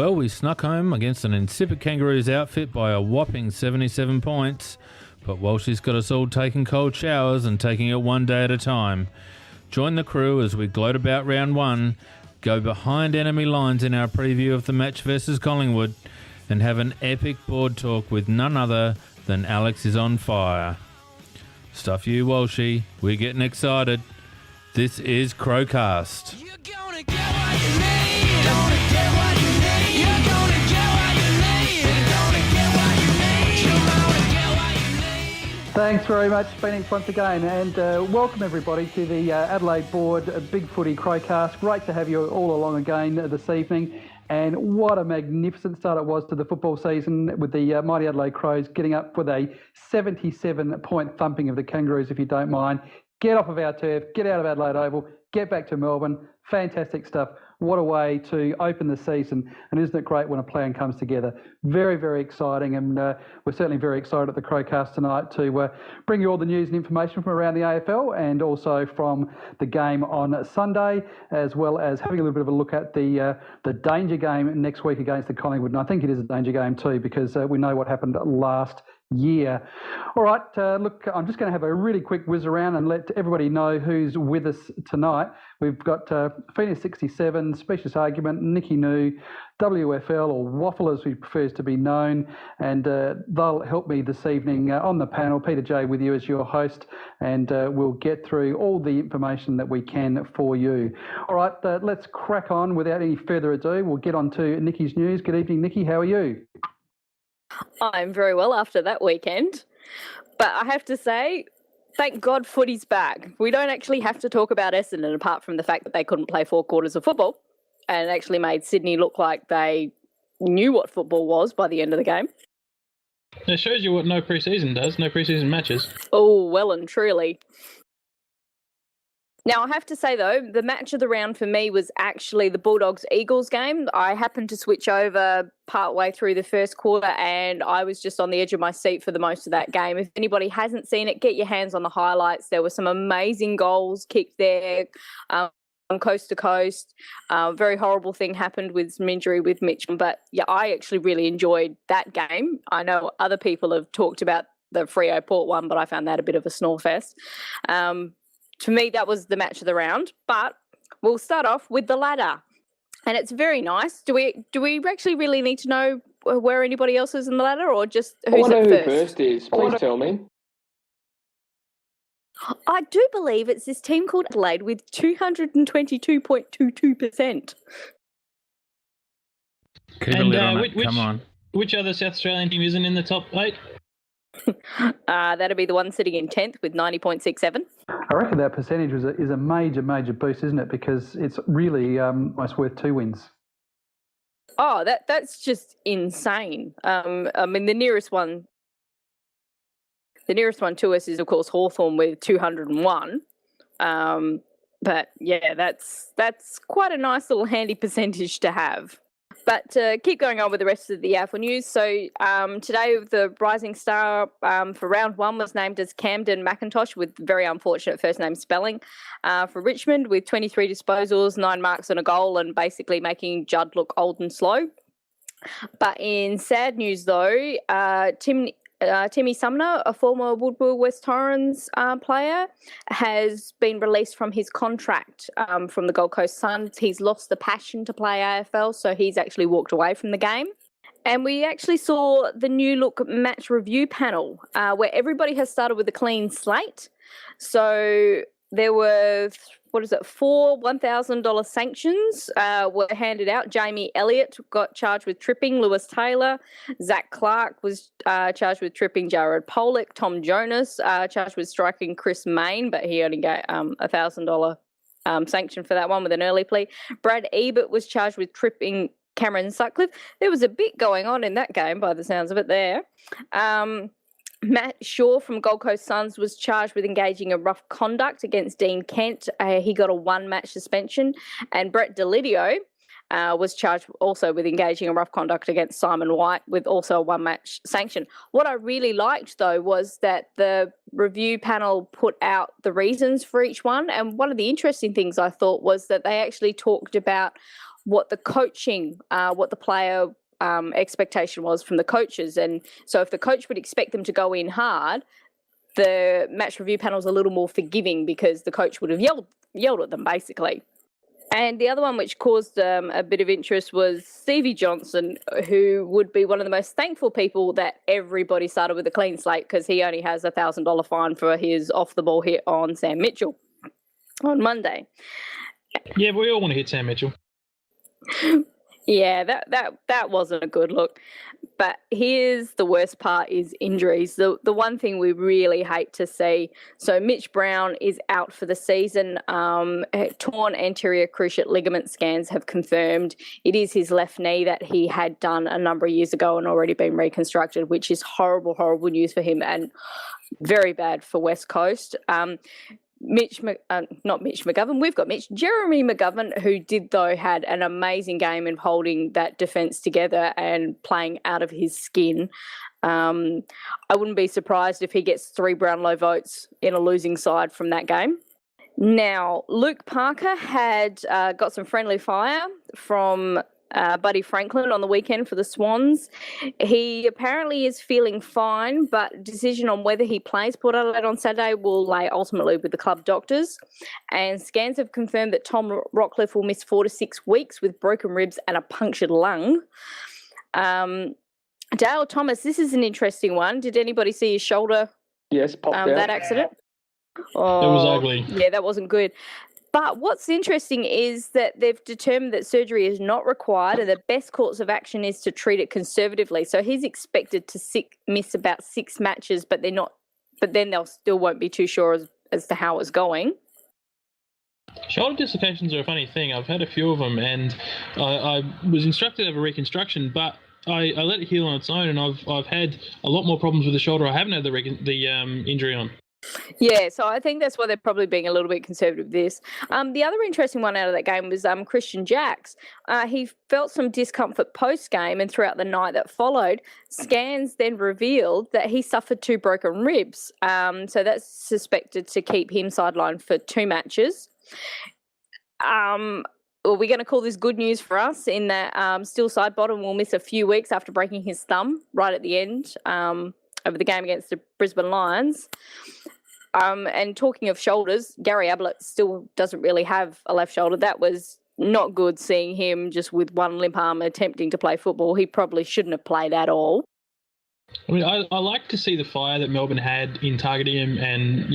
Well, we snuck home against an insipid Kangaroos outfit by a whopping 77 points, but Walshy's got us all taking cold showers and taking it one day at a time. Join the crew as we gloat about round one, go behind enemy lines in our preview of the match versus Collingwood, and have an epic board talk with none other than Alex is on fire. Stuff you, Walshy. We're getting excited. This is CrowCast. You're gonna get what you need. Gonna get what you need. You're gonna get what you need. You're gonna get what you need. You're gonna get what you need. Thanks very much, Phoenix, once again, and welcome everybody to the Adelaide Board BigFooty CrowCast. Great to have you all along again this evening. And what a magnificent start it was to the football season with the mighty Adelaide Crows getting up with a 77-point thumping of the Kangaroos, if you don't mind. Get off of our turf, get out of Adelaide Oval, get back to Melbourne. Fantastic stuff. What a way to open the season. And isn't it great when a plan comes together? Very, very exciting. And we're certainly very excited at the CrowCast tonight to bring you all the news and information from around the AFL and also from the game on Sunday, as well as having a little bit of a look at the danger game next week against the Collingwood. And I think it is a danger game too, because we know what happened last year. All right, look, I'm just going to have a really quick whiz around and let everybody know who's with us tonight. We've got Phoenix 67, Specialist Argument, Nikki New, WFL, or Waffle as he prefers to be known, and they'll help me this evening on the panel. Peter J with you as your host, and we'll get through all the information that we can for you. All right, let's crack on without any further ado. We'll get on to Nikki's news. Good evening, Nikki. How are you? I'm very well after that weekend, but I have to say, thank God footy's back. We don't actually have to talk about Essendon apart from the fact that they couldn't play 4 quarters of football and actually made Sydney look like they knew what football was by the end of the game. It shows you what no pre-season does, no pre-season matches. Oh, well and truly. Now, I have to say, though, the match of the round for me was actually the Bulldogs-Eagles game. I happened to switch over partway through the first quarter and I was just on the edge of my seat for the most of that game. If anybody hasn't seen it, get your hands on the highlights. There were some amazing goals kicked there on coast to coast. Very horrible thing happened with some injury with Mitch. But, yeah, I actually really enjoyed that game. I know other people have talked about the Freo Port one, but I found that a bit of a snore fest. To me, that was the match of the round, but we'll start off with the ladder. And it's very nice. Do we actually really need to know where anybody else is in the ladder or just who's at first? Who first is. Please tell me. I do believe it's this team called Adelaide with 222.22%. Keep a lid on it. Which, Come on. Which other South Australian team isn't in the top 8? That'd be the one sitting in 10th with 90.67. I reckon that percentage is a major, major boost, isn't it? Because it's really almost worth 2 wins. Oh, that's just insane. I mean, the nearest one to us is, of course, Hawthorn with 201. But yeah, that's quite a nice little handy percentage to have. But keep going on with the rest of the AFL news. So today the rising star for round 1 was named as Camden McIntosh with very unfortunate first name spelling for Richmond with 23 disposals, 9 marks and a goal and basically making Judd look old and slow. But in sad news though, Timmy Sumner, a former Woodville West Torrens player, has been released from his contract from the Gold Coast Suns. He's lost the passion to play AFL, so he's actually walked away from the game. And we actually saw the new look match review panel where everybody has started with a clean slate. So there were, 4 $1,000 sanctions were handed out. Jamie Elliott got charged with tripping. Lewis Taylor. Zach Clark was charged with tripping Jared Pollock. Tom Jonas charged with striking Chris Main, but he only got a $1,000 sanction for that one with an early plea. Brad Ebert was charged with tripping Cameron Sutcliffe. There was a bit going on in that game by the sounds of it there. Matt Shaw from Gold Coast Suns was charged with engaging in rough conduct against Dean Kent. He got a 1-match suspension. And Brett Delidio was charged also with engaging in rough conduct against Simon White with also a 1-match sanction. What I really liked, though, was that the review panel put out the reasons for each one. And one of the interesting things I thought was that they actually talked about what the coaching, what the player expectation was from the coaches. And so if the coach would expect them to go in hard, the match review panel is a little more forgiving because the coach would have yelled at them, basically. And the other one which caused a bit of interest was Stevie Johnson, who would be one of the most thankful people that everybody started with a clean slate because he only has a $1,000 fine for his off-the-ball hit on Sam Mitchell on Monday. Yeah, we all want to hit Sam Mitchell. Yeah, that wasn't a good look. But here's the worst part is injuries. The one thing we really hate to see. So Mitch Brown is out for the season. Torn anterior cruciate ligament scans have confirmed it is his left knee that he had done a number of years ago and already been reconstructed, which is horrible, horrible news for him and very bad for West Coast. Not Mitch McGovern. We've got Jeremy McGovern, who did though had an amazing game in holding that defence together and playing out of his skin. I wouldn't be surprised if he gets 3 Brownlow votes in a losing side from that game. Now, Luke Parker had got some friendly fire from Buddy Franklin on the weekend for the Swans. He apparently is feeling fine, but decision on whether he plays Port Adelaide on Saturday will lay ultimately with the club doctors. And scans have confirmed that Tom Rockcliffe will miss 4 to 6 weeks with broken ribs and a punctured lung. Dale Thomas, this is an interesting one. Did anybody see his shoulder? Yes, popped out. That accident? Oh, It was ugly. Yeah, that wasn't good. But what's interesting is that they've determined that surgery is not required and the best course of action is to treat it conservatively. So he's expected to miss about 6 matches, but they're not. But then they'll still won't be too sure as to how it's going. Shoulder dislocations are a funny thing. I've had a few of them, and I was instructed to have a reconstruction, but I let it heal on its own, and I've had a lot more problems with the shoulder. I haven't had the injury on. Yeah, so I think that's why they're probably being a little bit conservative with this. The other interesting one out of that game was Christian Jacks. He felt some discomfort post-game and throughout the night that followed. Scans then revealed that he suffered 2 broken ribs. So that's suspected to keep him sidelined for 2 matches. Are we going to call this good news for us in that Still Sidebottom will miss a few weeks after breaking his thumb right at the end of the game against the Brisbane Lions. And talking of shoulders, Gary Ablett still doesn't really have a left shoulder. That was not good seeing him just with one limp arm attempting to play football. He probably shouldn't have played at all. I mean, I like to see the fire that Melbourne had in targeting him and,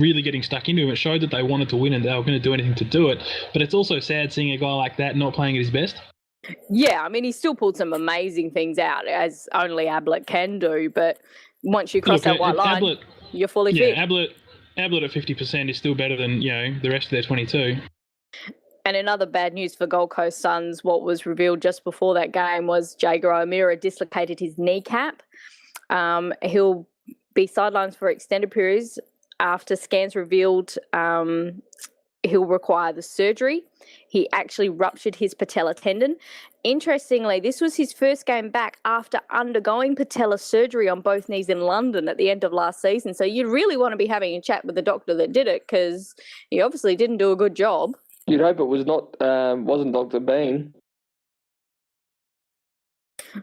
really getting stuck into him. It showed that they wanted to win and they were going to do anything to do it. But it's also sad seeing a guy like that not playing at his best. Yeah, I mean, he still pulled some amazing things out, as only Ablett can do. But once you cross that white line, you're fully fit. Ablett at 50% is still better than, the rest of their 22. And another bad news for Gold Coast Suns, what was revealed just before that game was Jager O'Meara dislocated his kneecap. He'll be sidelined for extended periods. After scans revealed he'll require the surgery. He actually ruptured his patella tendon. Interestingly, this was his first game back after undergoing patella surgery on both knees in London at the end of last season. So you really want to be having a chat with the doctor that did it because he obviously didn't do a good job. You'd hope it was wasn't Dr. Bean.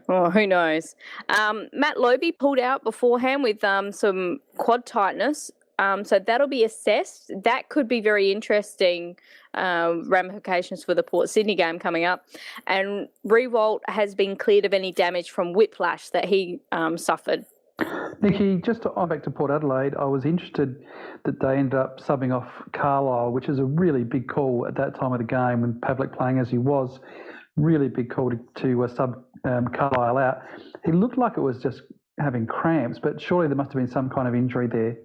Oh, who knows? Matt Lobie pulled out beforehand with some quad tightness. So that'll be assessed. That could be very interesting ramifications for the Port Sydney game coming up. And Rewalt has been cleared of any damage from whiplash that he suffered. Nikki, just on back to Port Adelaide, I was interested that they ended up subbing off Carlisle, which is a really big call at that time of the game when Pavlik playing as he was. Really big call to sub Carlisle out. He looked like it was just having cramps, but surely there must have been some kind of injury there.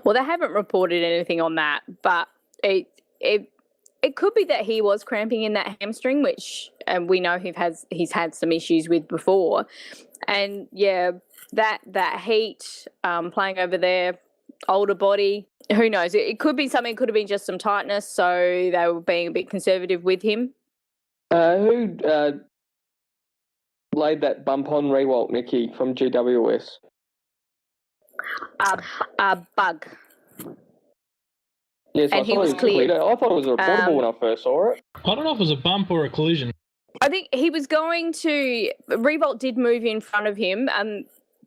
Well, they haven't reported anything on that, but it could be that he was cramping in that hamstring, which we know he's had some issues with before. And yeah, that heat, playing over there, older body, who knows? It could be something. It could have been just some tightness, so they were being a bit conservative with him. Who laid that bump on Rewalt, Nikki, from GWS? Bug. Yes, And I he thought was it was cleared. cleared. I thought it was a reportable when I first saw it. I don't know if it was a bump or a collision. I think he was going to. Revolt did move in front of him.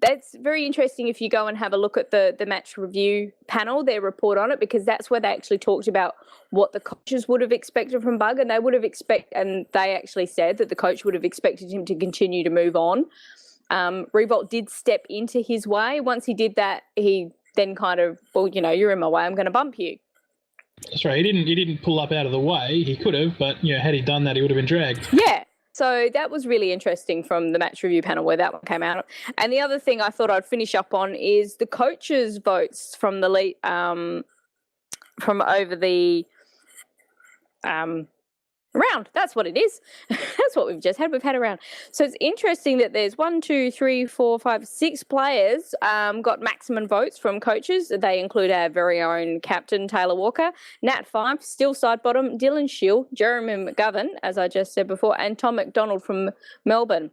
That's very interesting if you go and have a look at the match review panel, their report on it, because that's where they actually talked about what the coaches would have expected from Bug, and they actually said that the coach would have expected him to continue to move on. Revolt did step into his way. Once he did that, he then kind of, well, you're in my way, I'm going to bump you. That's right. He didn't pull up out of the way. He could have, but had he done that, he would have been dragged. Yeah. So that was really interesting from the match review panel where that one came out. And the other thing I thought I'd finish up on is the coaches' votes from the lead, from over the round. That's what it is. That's what we've just had. We've had a round. So it's interesting that there's 6 players got maximum votes from coaches. They include our very own captain, Taylor Walker, Nat Fife, still side bottom, Dylan Shield, Jeremy McGovern, as I just said before, and Tom McDonald from Melbourne.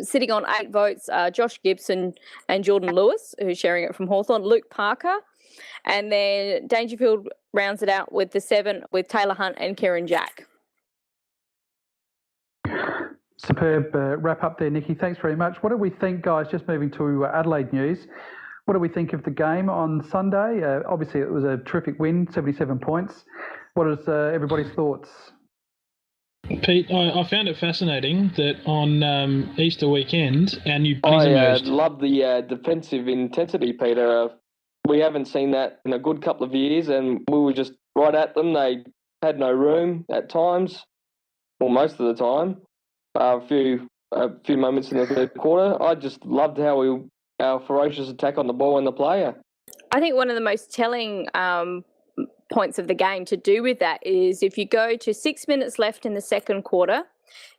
Sitting on 8 votes, Josh Gibson and Jordan Lewis, who's sharing it from Hawthorn, Luke Parker, and then Dangerfield rounds it out with the 7 with Taylor Hunt and Kieran Jack. Superb wrap up there, Nikki. Thanks very much. What do we think, guys, just moving to Adelaide news, what do we think of the game on Sunday? Obviously, it was a terrific win, 77 points. What is everybody's thoughts? Pete, I found it fascinating that on Easter weekend, our new I love the defensive intensity, Peter. We haven't seen that in a good couple of years, and we were just right at them. They had no room at times, or most of the time. A few moments in the third quarter. I just loved our ferocious attack on the ball and the player. I think one of the most telling points of the game to do with that is if you go to 6 minutes left in the second quarter,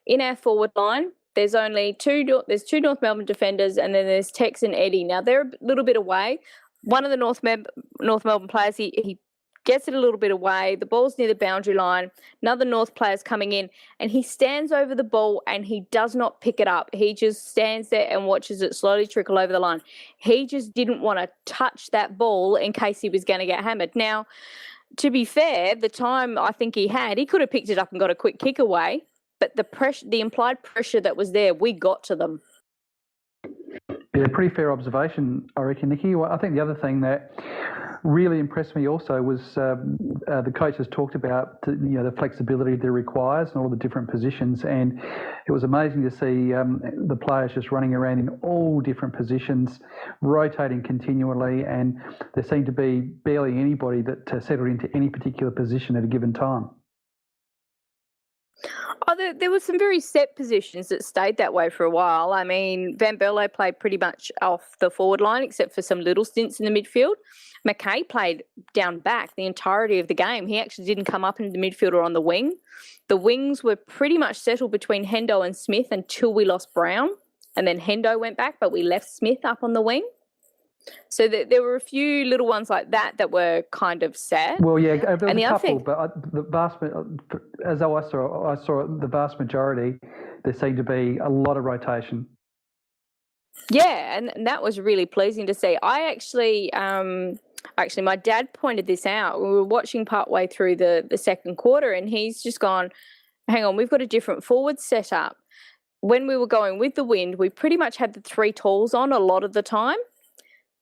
in our forward line, there's only two North Melbourne defenders, and then there's Tex and Eddie. Now, they're a little bit away. One of the North Melbourne players, he gets it a little bit away. The ball's near the boundary line. Another North player's coming in, and he stands over the ball and he does not pick it up. He just stands there and watches it slowly trickle over the line. He just didn't want to touch that ball in case he was going to get hammered. Now, to be fair, the time I think he could have picked it up and got a quick kick away, but the implied pressure that was there, we got to them. Yeah, pretty fair observation, I reckon, Nikki. Well, I think the other thing that really impressed me also was the coaches talked about the flexibility that requires and all the different positions, and it was amazing to see the players just running around in all different positions, rotating continually, and there seemed to be barely anybody that settled into any particular position at a given time. Oh, there were some very set positions that stayed that way for a while. I mean, Van Berlo played pretty much off the forward line except for some little stints in the midfield. McKay played down back the entirety of the game. He actually didn't come up into the midfield or on the wing. The wings were pretty much settled between Hendo and Smith until we lost Brown. And then Hendo went back, but we left Smith up on the wing. So there were a few little ones like that were kind of sad. Well, yeah, there was a couple, but the vast majority, there seemed to be a lot of rotation. Yeah, and that was really pleasing to see. I actually, my dad pointed this out. We were watching partway through the second quarter, and he's just gone, hang on, we've got a different forward setup. When we were going with the wind, we pretty much had the 3 talls on a lot of the time.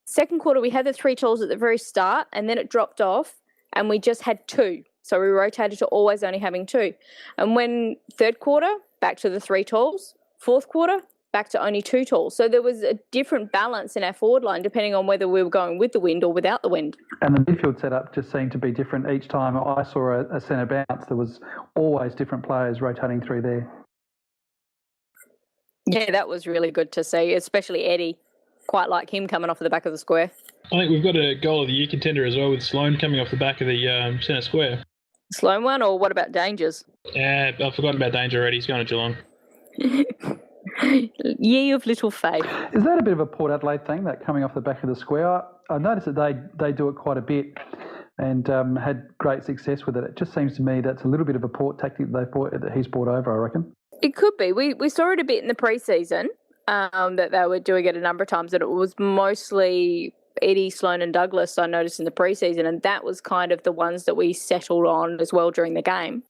Second quarter, we had the 3 talls at the very start, and then it dropped off, and we just had 2. So we rotated to always only having 2. And when third quarter, back to the 3 talls. Fourth quarter, back to only 2 talls. So there was a different balance in our forward line depending on whether we were going with the wind or without the wind. And the midfield setup just seemed to be different each time I saw a centre bounce. There was always different players rotating through there. Yeah, that was really good to see, especially Eddie. Quite like him coming off the back of the square. I think we've got a goal of the year contender as well with Sloane coming off the back of the centre square. Sloane one, or what about Dangers? Yeah, I've forgotten about Danger already. He's going to Geelong. Ye of little faith. Is that a bit of a Port Adelaide thing, that coming off the back of the square? I noticed that they do it quite a bit and had great success with it. It just seems to me that's a little bit of a Port tactic that he's brought over, I reckon. It could be. We saw it a bit in the pre-season. That they were doing it a number of times, and it was mostly Eddie, Sloan and Douglas I noticed in the preseason, and that was kind of the ones that we settled on as well during the game.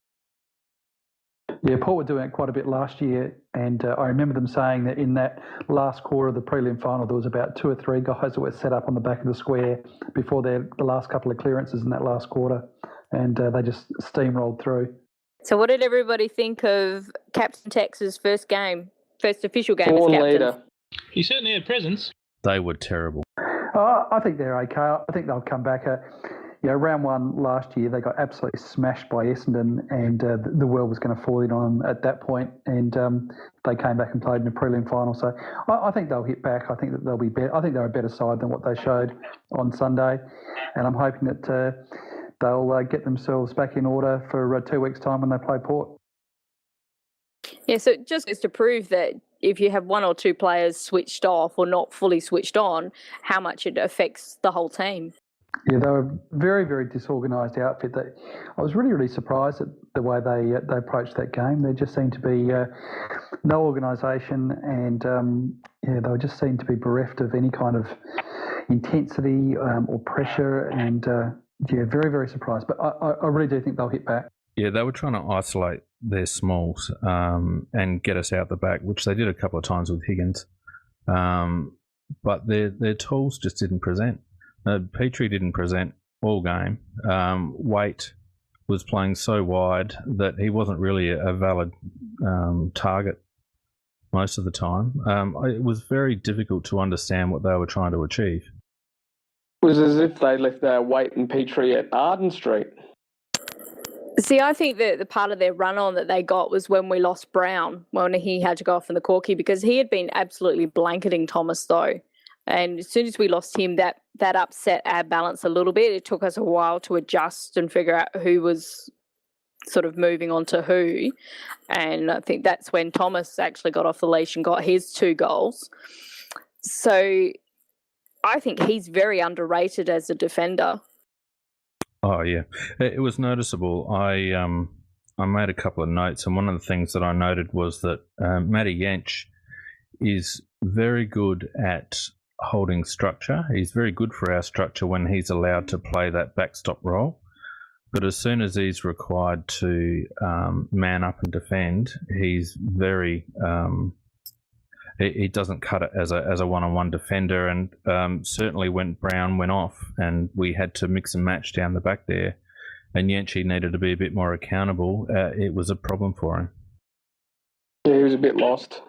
Yeah, Port were doing it quite a bit last year, and I remember them saying that in that last quarter of the prelim final, there was about 2 or 3 guys that were set up on the back of the square before the last couple of clearances in that last quarter, and they just steamrolled through. So what did everybody think of Captain Tex's first official game Born as captain? leader. He certainly had presence. They were terrible. I think they're okay. I think they'll come back. Round 1 last year, they got absolutely smashed by Essendon, and the world was going to fall in on them at that point, and they came back and played in the prelim final. So I think they'll hit back. I think that they'll be better. I think they're a better side than what they showed on Sunday, and I'm hoping that they'll get themselves back in order for 2 weeks' time when they play Port. Yeah, so it just goes to prove that if you have 1 or 2 players switched off or not fully switched on, how much it affects the whole team. Yeah, they were a very, very disorganised outfit. I was really, really surprised at the way they approached that game. There just seemed to be no organisation, and they just seemed to be bereft of any kind of intensity or pressure. And very, very surprised. But I really do think they'll hit back. Yeah, they were trying to isolate their smalls and get us out the back, which they did a couple of times with Higgins. But their tools just didn't present. Petrie didn't present all game. Waite was playing so wide that he wasn't really a valid target most of the time. It was very difficult to understand what they were trying to achieve. It was as if they left Waite and Petrie at Arden Street. See, I think that the part of their run on that they got was when we lost Brown, when he had to go off in the corky, because he had been absolutely blanketing Thomas though. And as soon as we lost him, that upset our balance a little bit. It took us a while to adjust and figure out who was sort of moving on to who. And I think that's when Thomas actually got off the leash and got his 2 goals. So I think he's very underrated as a defender. Oh, yeah. It was noticeable. I made a couple of notes, and one of the things that I noted was that Matty Yench is very good at holding structure. He's very good for our structure when he's allowed to play that backstop role. But as soon as he's required to man up and defend, he's very... he doesn't cut it as a one-on-one defender, and certainly when Brown went off and we had to mix and match down the back there, and Yenchi needed to be a bit more accountable, it was a problem for him. Yeah, he was a bit lost.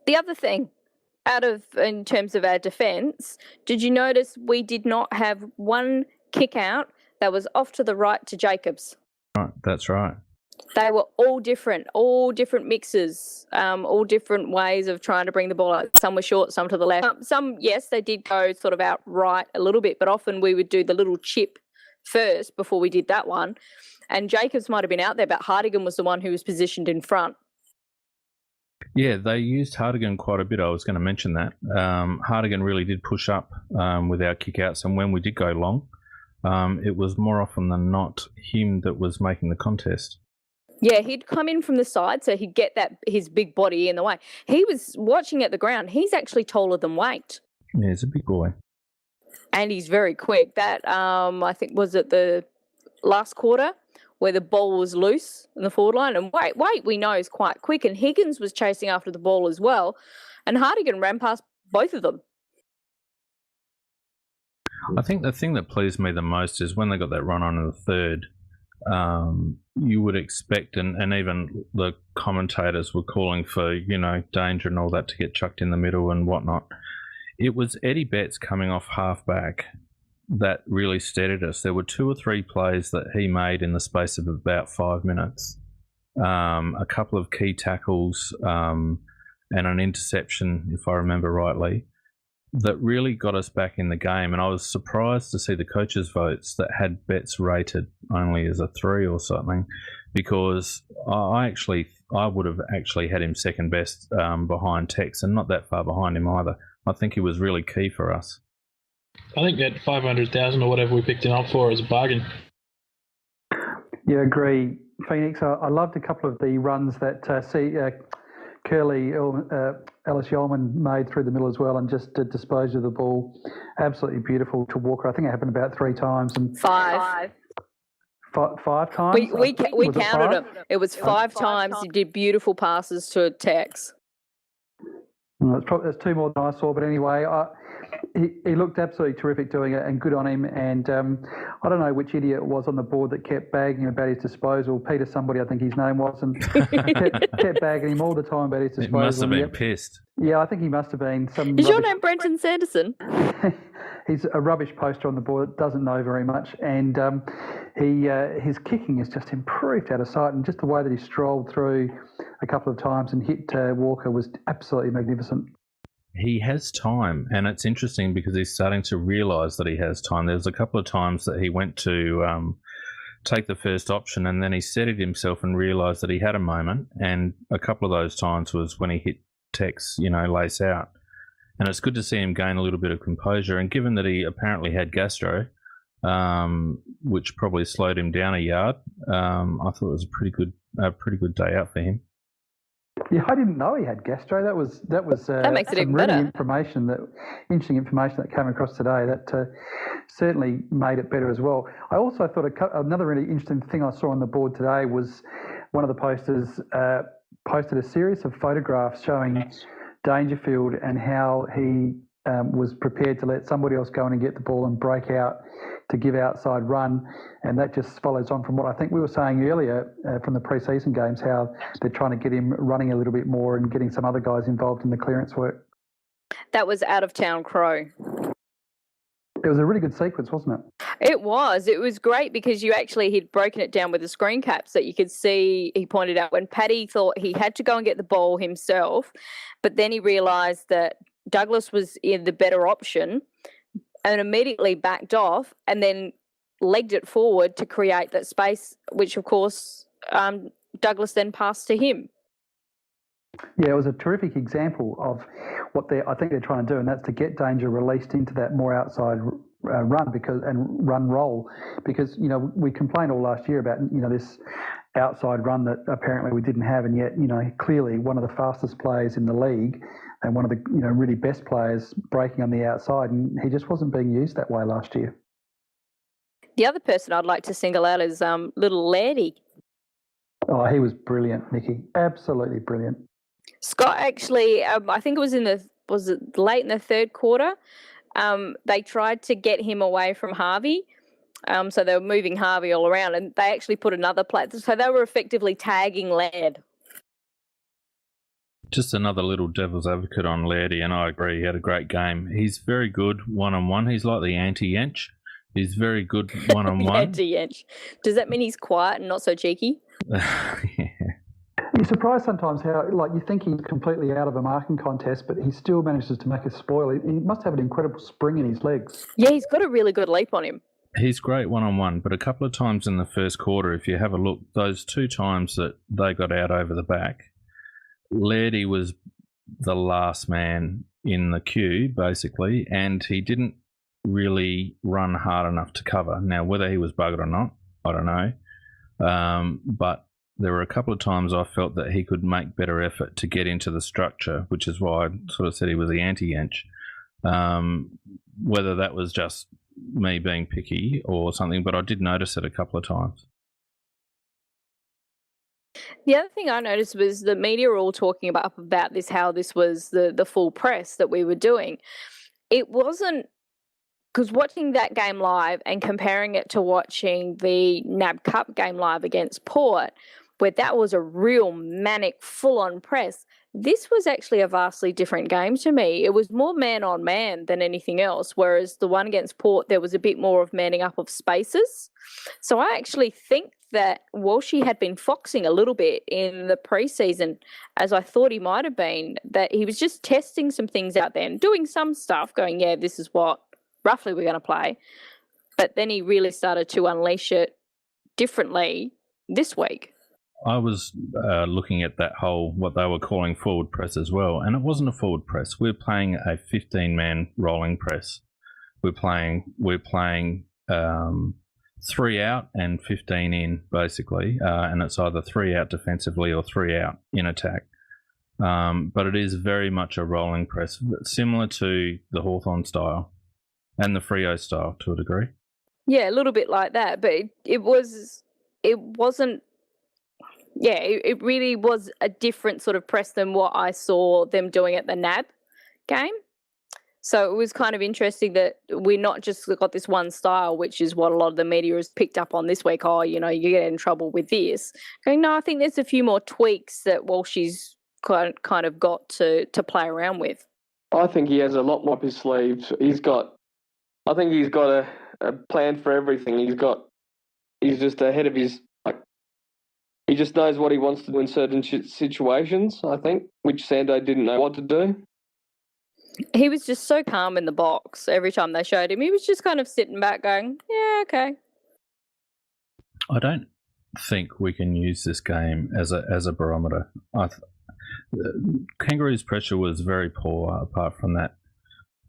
The other thing, in terms of our defence, did you notice we did not have one kick out that was off to the right to Jacobs? Right, that's right. They were all different mixes, all different ways of trying to bring the ball out. Some were short, some to the left. Some, yes, they did go sort of out right a little bit, but often we would do the little chip first before we did that one. And Jacobs might have been out there, but Hartigan was the one who was positioned in front. Yeah, they used Hartigan quite a bit. I was going to mention that. Hartigan really did push up with our kickouts, and when we did go long, it was more often than not him that was making the contest. Yeah, he'd come in from the side, so he'd get his big body in the way. He was watching at the ground. He's actually taller than Waite. Yeah, he's a big boy. And he's very quick. That, I think, was at the last quarter where the ball was loose in the forward line. And Waite, we know, is quite quick. And Higgins was chasing after the ball as well. And Hartigan ran past both of them. I think the thing that pleased me the most is when they got that run on in the third, you would expect, and even the commentators were calling for, danger and all that to get chucked in the middle and whatnot. It was Eddie Betts coming off half-back that really steadied us. There were 2 or 3 plays that he made in the space of about 5 minutes. A couple of key tackles and an interception, if I remember rightly, that really got us back in the game. And I was surprised to see the coaches' votes that had Betts rated only as a 3 or something, because I would have actually had him second best behind Tex, and not that far behind him either. I think he was really key for us. I think that 500,000 or whatever we picked him up for is a bargain. Yeah, agree. Phoenix, I loved a couple of the runs that curly Ellis Yeoman made through the middle as well and just disposed of the ball. Absolutely beautiful to Walker. I think it happened about 3 times. And Five. Five times? We Was it counted five? them. It was 5 times. He did beautiful passes to Tex. Well, it's 2 more than I saw, but anyway, he looked absolutely terrific doing it, and good on him. And I don't know which idiot it was on the board that kept bagging him about his disposal. Peter somebody, I think his name was, and kept bagging him all the time about his disposal. He must have been pissed. Yeah, I think he must have been. Is your name Brenton Sanderson? He's a rubbish poster on the board, doesn't know very much, and his kicking has just improved out of sight, and just the way that he strolled through a couple of times and hit Walker was absolutely magnificent. He has time, and it's interesting because he's starting to realise that he has time. There's a couple of times that he went to take the first option, and then he steadied himself and realised that he had a moment, and a couple of those times was when he hit Tex, lace out. And it's good to see him gain a little bit of composure. And given that he apparently had gastro, which probably slowed him down a yard, I thought it was a pretty good day out for him. Yeah, I didn't know he had gastro. That makes it some even really better. Interesting information that came across today. That certainly made it better as well. I also thought another really interesting thing I saw on the board today was one of the posters posted a series of photographs showing Dangerfield and how he was prepared to let somebody else go in and get the ball and break out to give outside run, and that just follows on from what I think we were saying earlier from the pre-season games, how they're trying to get him running a little bit more and getting some other guys involved in the clearance work. That was out of town Crow. It was a really good sequence, wasn't it? It was. It was great because he'd broken it down with the screen caps that you could see. He pointed out when Paddy thought he had to go and get the ball himself, but then he realised that Douglas was in the better option and immediately backed off and then legged it forward to create that space, which of course Douglas then passed to him. Yeah, it was a terrific example of what I think they're trying to do, and that's to get Danger released into that more outside run role, because we complained all last year about this outside run that apparently we didn't have, and yet clearly one of the fastest players in the league and one of the really best players breaking on the outside, and he just wasn't being used that way last year. The other person I'd like to single out is little Lairdy. Oh, he was brilliant, Nikki. Absolutely brilliant. Scott actually, I think it was late in the third quarter, they tried to get him away from Harvey. So they were moving Harvey all around, and they actually put another player. So they were effectively tagging Laird. Just another little devil's advocate on Lairdy, and I agree, he had a great game. He's very good one-on-one. He's like the anti-Yench. He's very good one-on-one. Anti-Yench. Does that mean he's quiet and not so cheeky? Yeah. You're surprised sometimes how, you think he's completely out of a marking contest, but he still manages to make a spoil. He must have an incredible spring in his legs. Yeah, he's got a really good leap on him. He's great one-on-one, but a couple of times in the first quarter, if you have a look, those 2 times that they got out over the back, Lairdy was the last man in the queue, basically, and he didn't really run hard enough to cover. Now, whether he was buggered or not, I don't know. But there were a couple of times I felt that he could make better effort to get into the structure, which is why I sort of said he was the anti-Yench. Whether that was just me being picky or something, but I did notice it a couple of times. The other thing I noticed was the media were all talking about this, how this was the full press that we were doing. It wasn't, because watching that game live and comparing it to watching the NAB Cup game live against Port, where that was a real manic, full-on press, this was actually a vastly different game to me. It was more man-on-man than anything else, whereas the one against Port, there was a bit more of manning up of spaces. So I actually think that Walshy had been foxing a little bit in the preseason, as I thought he might have been, that he was just testing some things out there and doing some stuff, going, yeah, this is what roughly we're going to play. But then he really started to unleash it differently this week. I was looking at that whole, what they were calling forward press as well, and it wasn't a forward press. We're playing a 15-man rolling press. We're playing 3 out and 15 in, basically, and it's either 3 out defensively or 3 out in attack. but it is very much a rolling press, similar to the Hawthorn style and the Freo style to a degree. Yeah, a little bit like that, but it wasn't. Yeah, it really was a different sort of press than what I saw them doing at the NAB game. So it was kind of interesting that we not just got this one style, which is what a lot of the media has picked up on this week. Oh, you get in trouble with this. Going, no, I think there's a few more tweaks that Walshy's kind of got to play around with. I think he has a lot more up his sleeves. I think he's got a plan for everything. He's just ahead of his. He just knows what he wants to do in certain situations, I think, which Sando didn't know what to do. He was just so calm in the box every time they showed him. He was just kind of sitting back going, yeah, okay. I don't think we can use this game as a barometer. Kangaroos' pressure was very poor apart from that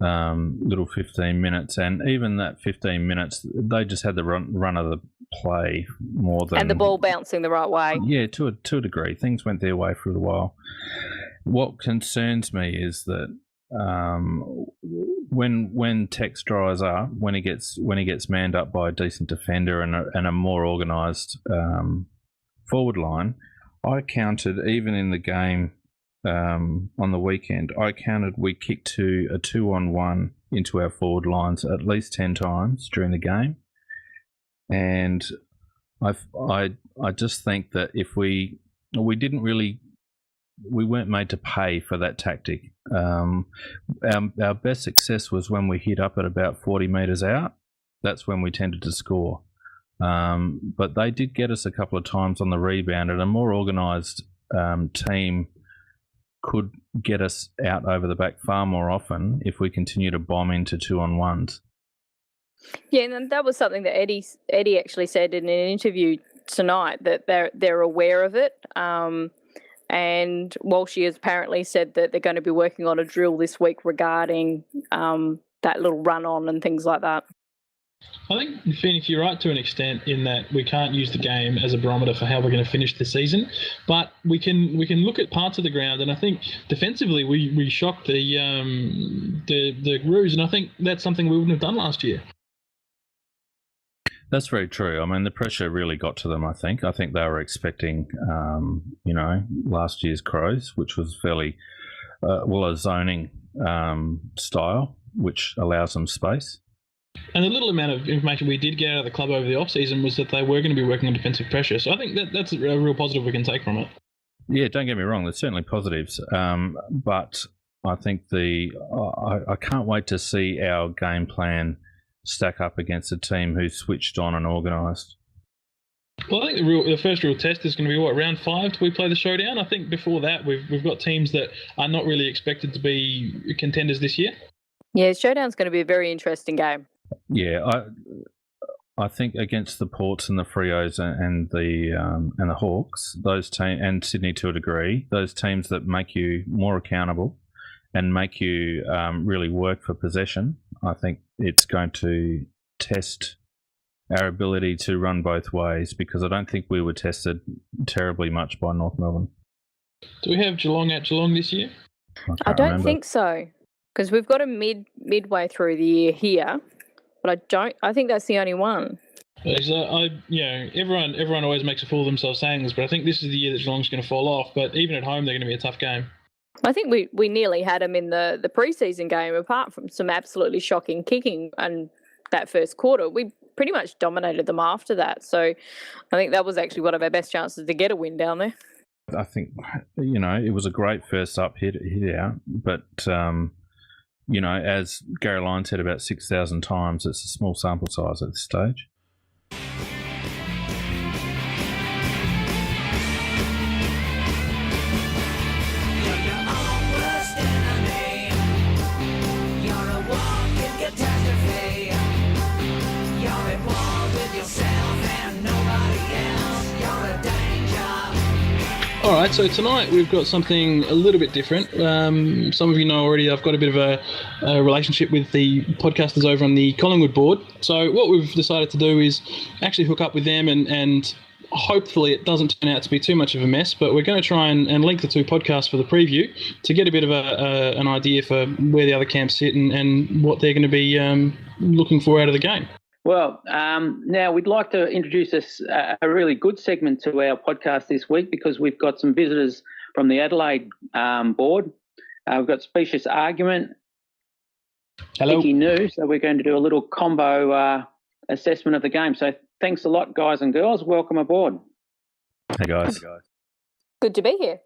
little 15 minutes. And even that 15 minutes, they just had the run of the play more than... And the ball bouncing the right way. Yeah, to a degree. Things went their way for a while. What concerns me is that when Tex dries up, when he gets manned up by a decent defender and a more organised forward line, I counted, even in the game on the weekend, we kicked to a 2-on-1 into our forward lines at least 10 times during the game, and I just think that if we weren't made to pay for that tactic. Our best success was when we hit up at about 40 metres out. That's when we tended to score. But they did get us a couple of times on the rebound, and a more organised team could get us out over the back far more often if we continue to bomb into 2-on-1s. Yeah, and that was something that Eddie actually said in an interview tonight, that they're aware of it. And Walshy has apparently said that they're going to be working on a drill this week regarding that little run on and things like that. I think, Phoenix, you're right to an extent in that we can't use the game as a barometer for how we're going to finish the season, but we can look at parts of the ground, and I think defensively we shocked the Roos, and I think that's something we wouldn't have done last year. That's very true. I mean, the pressure really got to them, I think. I think they were expecting, last year's Crows, which was fairly, a zoning style, which allows them space. And the little amount of information we did get out of the club over the off-season was that they were going to be working on defensive pressure. So I think that's a real positive we can take from it. Yeah, don't get me wrong. There's certainly positives. But I think I can't wait to see our game plan stack up against a team who's switched on and organised. Well, I think the first real test is going to be round 5 till we play the showdown. I think before that we've got teams that are not really expected to be contenders this year. Yeah, showdown's going to be a very interesting game. Yeah, I think against the Ports and the Freos and the Hawks, those teams, and Sydney to a degree, those teams that make you more accountable and make you really work for possession, I think it's going to test our ability to run both ways, because I don't think we were tested terribly much by North Melbourne. Do we have Geelong at Geelong this year? I don't think so, because we've got a midway through the year here, but I think that's the only one. Everyone always makes a fool of themselves saying this, but I think this is the year that Geelong's going to fall off. But even at home, they're going to be a tough game. I think we nearly had them in the pre-season game, apart from some absolutely shocking kicking and that first quarter. We pretty much dominated them after that. So I think that was actually one of our best chances to get a win down there. I think, it was a great first up hit out, but, as Gary Lyon said about 6,000 times, it's a small sample size at this stage. All right, so tonight we've got something a little bit different. Some of you know already I've got a bit of a relationship with the podcasters over on the Collingwood board. So what we've decided to do is actually hook up with them and hopefully it doesn't turn out to be too much of a mess, but we're going to try and link the two podcasts for the preview to get a bit of an idea for where the other camps sit and what they're going to be looking for out of the game. Well, now we'd like to introduce a really good segment to our podcast this week because we've got some visitors from the Adelaide board. We've got Specious Argument, Hello. Icky News, so we're going to do a little combo assessment of the game. So thanks a lot, guys and girls. Welcome aboard. Hey guys. Good to be here.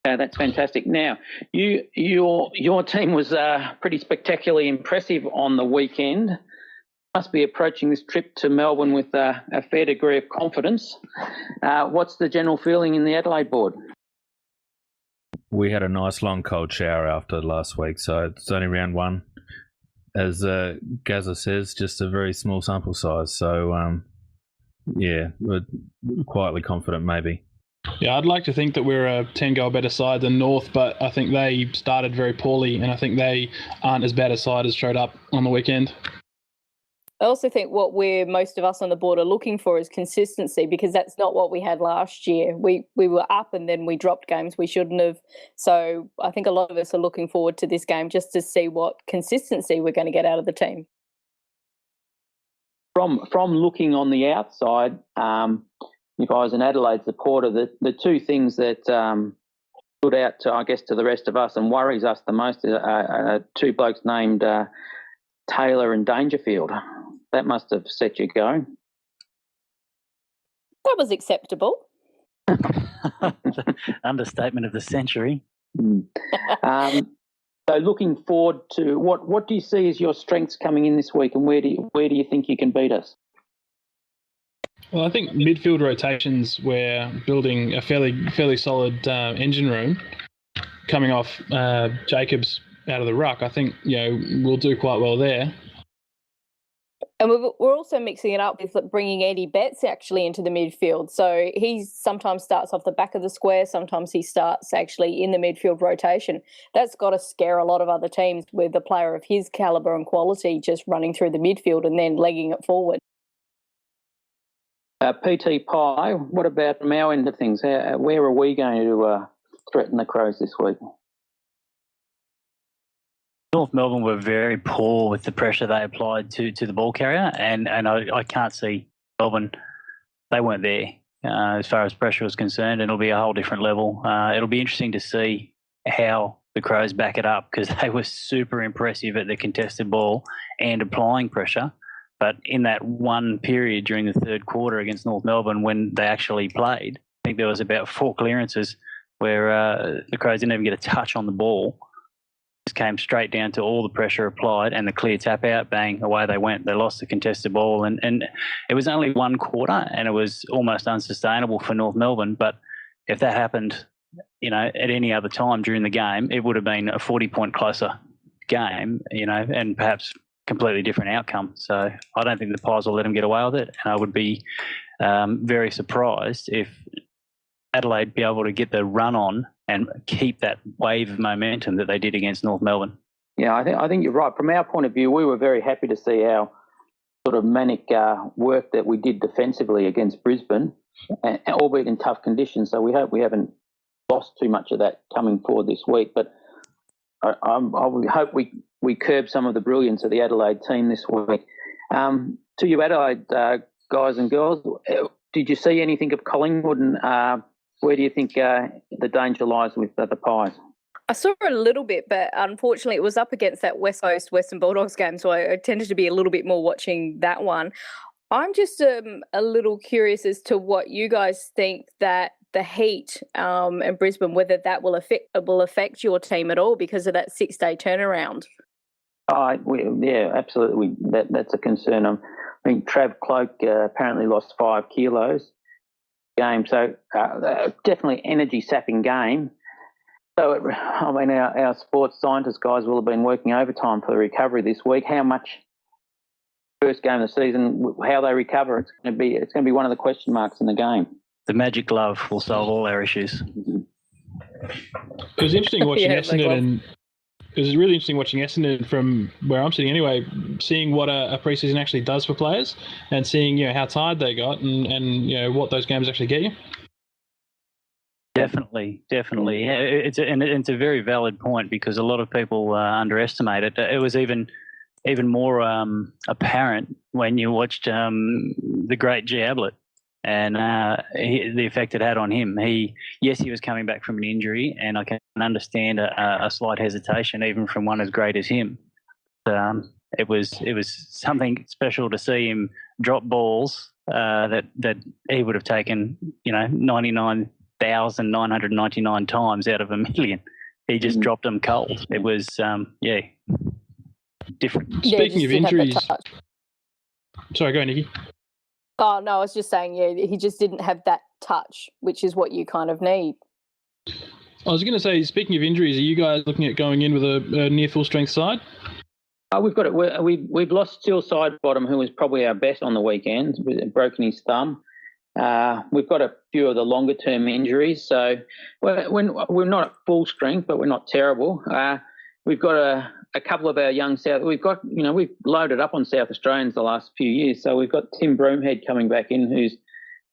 That's fantastic. Now, your team was pretty spectacularly impressive on the weekend. Must be approaching this trip to Melbourne with a fair degree of confidence. What's the general feeling in the Adelaide board? We had a nice long cold shower after last week, so it's only round one. As Gazza says, just a very small sample size. So, we're quietly confident maybe. Yeah, I'd like to think that we're a 10-goal better side than North, but I think they started very poorly, and I think they aren't as bad a side as showed up on the weekend. I also think what most of us on the board are looking for is consistency, because that's not what we had last year. We were up and then we dropped games we shouldn't have. So I think a lot of us are looking forward to this game just to see what consistency we're going to get out of the team. From looking on the outside, if I was an Adelaide supporter, the two things that stood out to the rest of us and worries us the most are two blokes named Taylor and Dangerfield. That must have set you going. That was acceptable. Understatement of the century. So looking forward to what do you see as your strengths coming in this week, and where do you think you can beat us? Well, I think midfield rotations, we're building a fairly solid engine room coming off Jacobs out of the ruck. I think we'll do quite well there. And we're also mixing it up with bringing Eddie Betts actually into the midfield. So he sometimes starts off the back of the square, sometimes he starts actually in the midfield rotation. That's got to scare a lot of other teams with a player of his calibre and quality just running through the midfield and then legging it forward. PT Pie, what about from our end of things? Where are we going to threaten the Crows this week? North Melbourne were very poor with the pressure they applied to the ball carrier, and I can't see Melbourne. They weren't there as far as pressure was concerned, and it'll be a whole different level. It'll be interesting to see how the Crows back it up, because they were super impressive at the contested ball and applying pressure. But in that one period during the third quarter against North Melbourne, when they actually played, I think there was about 4 clearances where the Crows didn't even get a touch on the ball. Just came straight down to all the pressure applied and the clear tap out, bang, away they went. They lost the contested ball, and it was only one quarter, and it was almost unsustainable for North Melbourne. But if that happened, at any other time during the game, it would have been a 40-point closer game, and perhaps completely different outcome. So I don't think the Pies will let them get away with it, and I would be very surprised if Adelaide be able to get the run on and keep that wave of momentum that they did against North Melbourne. Yeah, I think you're right. From our point of view, we were very happy to see our sort of manic work that we did defensively against Brisbane, albeit in tough conditions. So we hope we haven't lost too much of that coming forward this week. But I hope we curb some of the brilliance of the Adelaide team this week. To you Adelaide guys and girls, did you see anything of Collingwood, and where do you think the danger lies with the Pies? I saw a little bit, but unfortunately it was up against that West Coast Western Bulldogs game, so I tended to be a little bit more watching that one. I'm just a little curious as to what you guys think that the heat in Brisbane, whether that will affect your team at all because of that 6-day turnaround. Yeah, absolutely. That's a concern. I think Trav Cloak apparently lost 5 kilos game, so definitely energy sapping game. So our sports scientist guys will have been working overtime for the recovery this week. How much first game of the season, how they recover, it's going to be one of the question marks in the game. The magic glove will solve all our issues. It was interesting watching Essendon because it's really interesting watching Essendon from where I'm sitting anyway, seeing what a preseason actually does for players and seeing, how tired they got and what those games actually get you. Definitely. Yeah, it's a very valid point because a lot of people underestimate it. It was even more apparent when you watched the great G. Ablett and the effect it had on him. He was coming back from an injury, and I can understand a slight hesitation even from one as great as him. It was something special to see him drop balls that he would have taken 99,999 times out of a million. He just dropped them cold. It was different. Speaking of injuries, sorry, go on, Nikki. Oh no, I was just saying, he just didn't have that touch, which is what you kind of need. I was going to say, speaking of injuries, are you guys looking at going in with a near full strength side? We've got it. We've lost Steele Sidebottom, who was probably our best on the weekend, broken his thumb. We've got a few of the longer term injuries, so we're not at full strength, but we're not terrible. We've got a couple of our young South. We've got we've loaded up on South Australians the last few years, so we've got Tim Broomhead coming back in, who's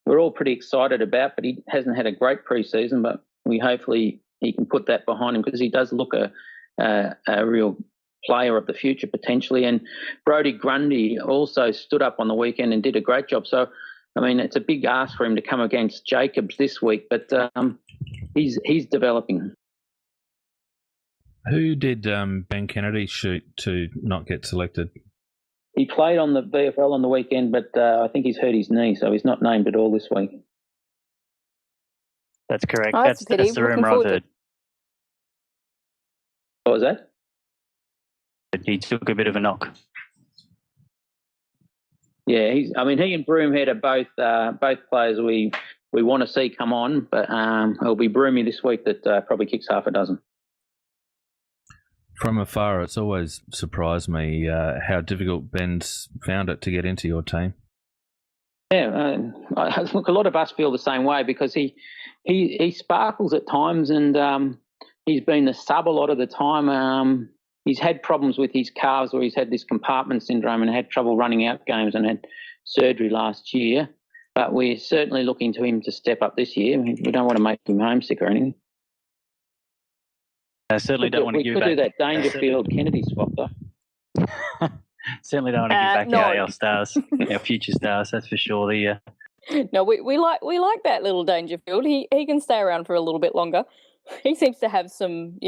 we're all pretty excited about, but he hasn't had a great pre-season, but hopefully he can put that behind him because he does look a real player of the future potentially. And Brodie Grundy also stood up on the weekend and did a great job. So I mean, it's a big ask for him to come against Jacobs this week, but he's developing. Who did Ben Kennedy shoot to not get selected? He played on the VFL on the weekend, but I think he's hurt his knee, so he's not named at all this week. That's correct. Oh, that's a pity. That's the rumour I've heard. What was that? He took a bit of a knock. Yeah, he and Broomhead are both players we want to see come on, but it'll be Broomy this week that probably kicks half a dozen. From afar, it's always surprised me how difficult Ben's found it to get into your team. Yeah, look, a lot of us feel the same way because he sparkles at times, and he's been the sub a lot of the time. He's had problems with his calves, or he's had this compartment syndrome and had trouble running out games and had surgery last year. But we're certainly looking to him to step up this year. We don't want to make him homesick or anything. I certainly don't want to give back. We could do that Dangerfield Kennedy swap, though. Certainly don't want to give back our stars, our future stars. That's for sure. No, we like that little Dangerfield. He can stay around for a little bit longer. He seems to have some,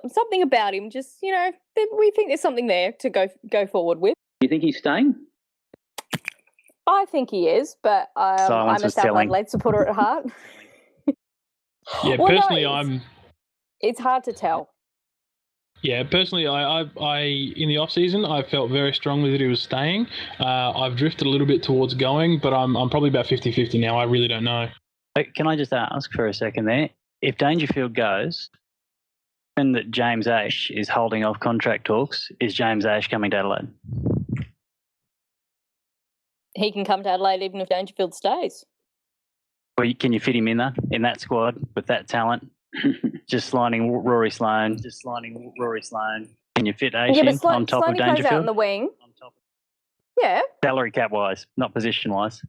something about him. Just we think there's something there to go forward with. Do you think he's staying? I think he is, but I'm a South Adelaide supporter at heart. Yeah, well, personally, it's hard to tell. Yeah, personally, I in the off season, I felt very strongly that he was staying. I've drifted a little bit towards going, but I'm probably about 50-50 now. I really don't know. Can I just ask for a second there? If Dangerfield goes, and that James Ash is holding off contract talks, is James Ash coming to Adelaide? He can come to Adelaide even if Dangerfield stays. Well, can you fit him in that squad with that talent? Just sliding Rory Sloane. Can you fit Ash in on top of Dangerfield? Plays out in the wing. Yeah. Salary cap wise, not position wise.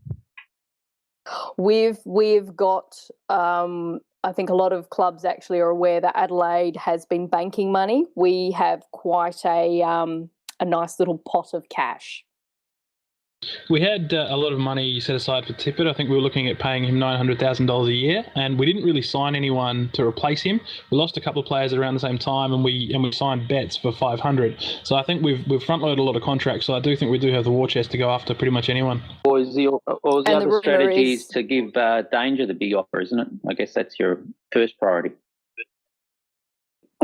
We've got. I think a lot of clubs actually are aware that Adelaide has been banking money. We have quite a nice little pot of cash. We had a lot of money set aside for Tippett. I think we were looking at paying him $900,000 a year, and we didn't really sign anyone to replace him. We lost a couple of players at around the same time, and we signed Betts for $500. So I think we've front loaded a lot of contracts. So I do think we do have the war chest to go after pretty much anyone. Or is the other strategy is to give Danger the big offer, isn't it? I guess that's your first priority.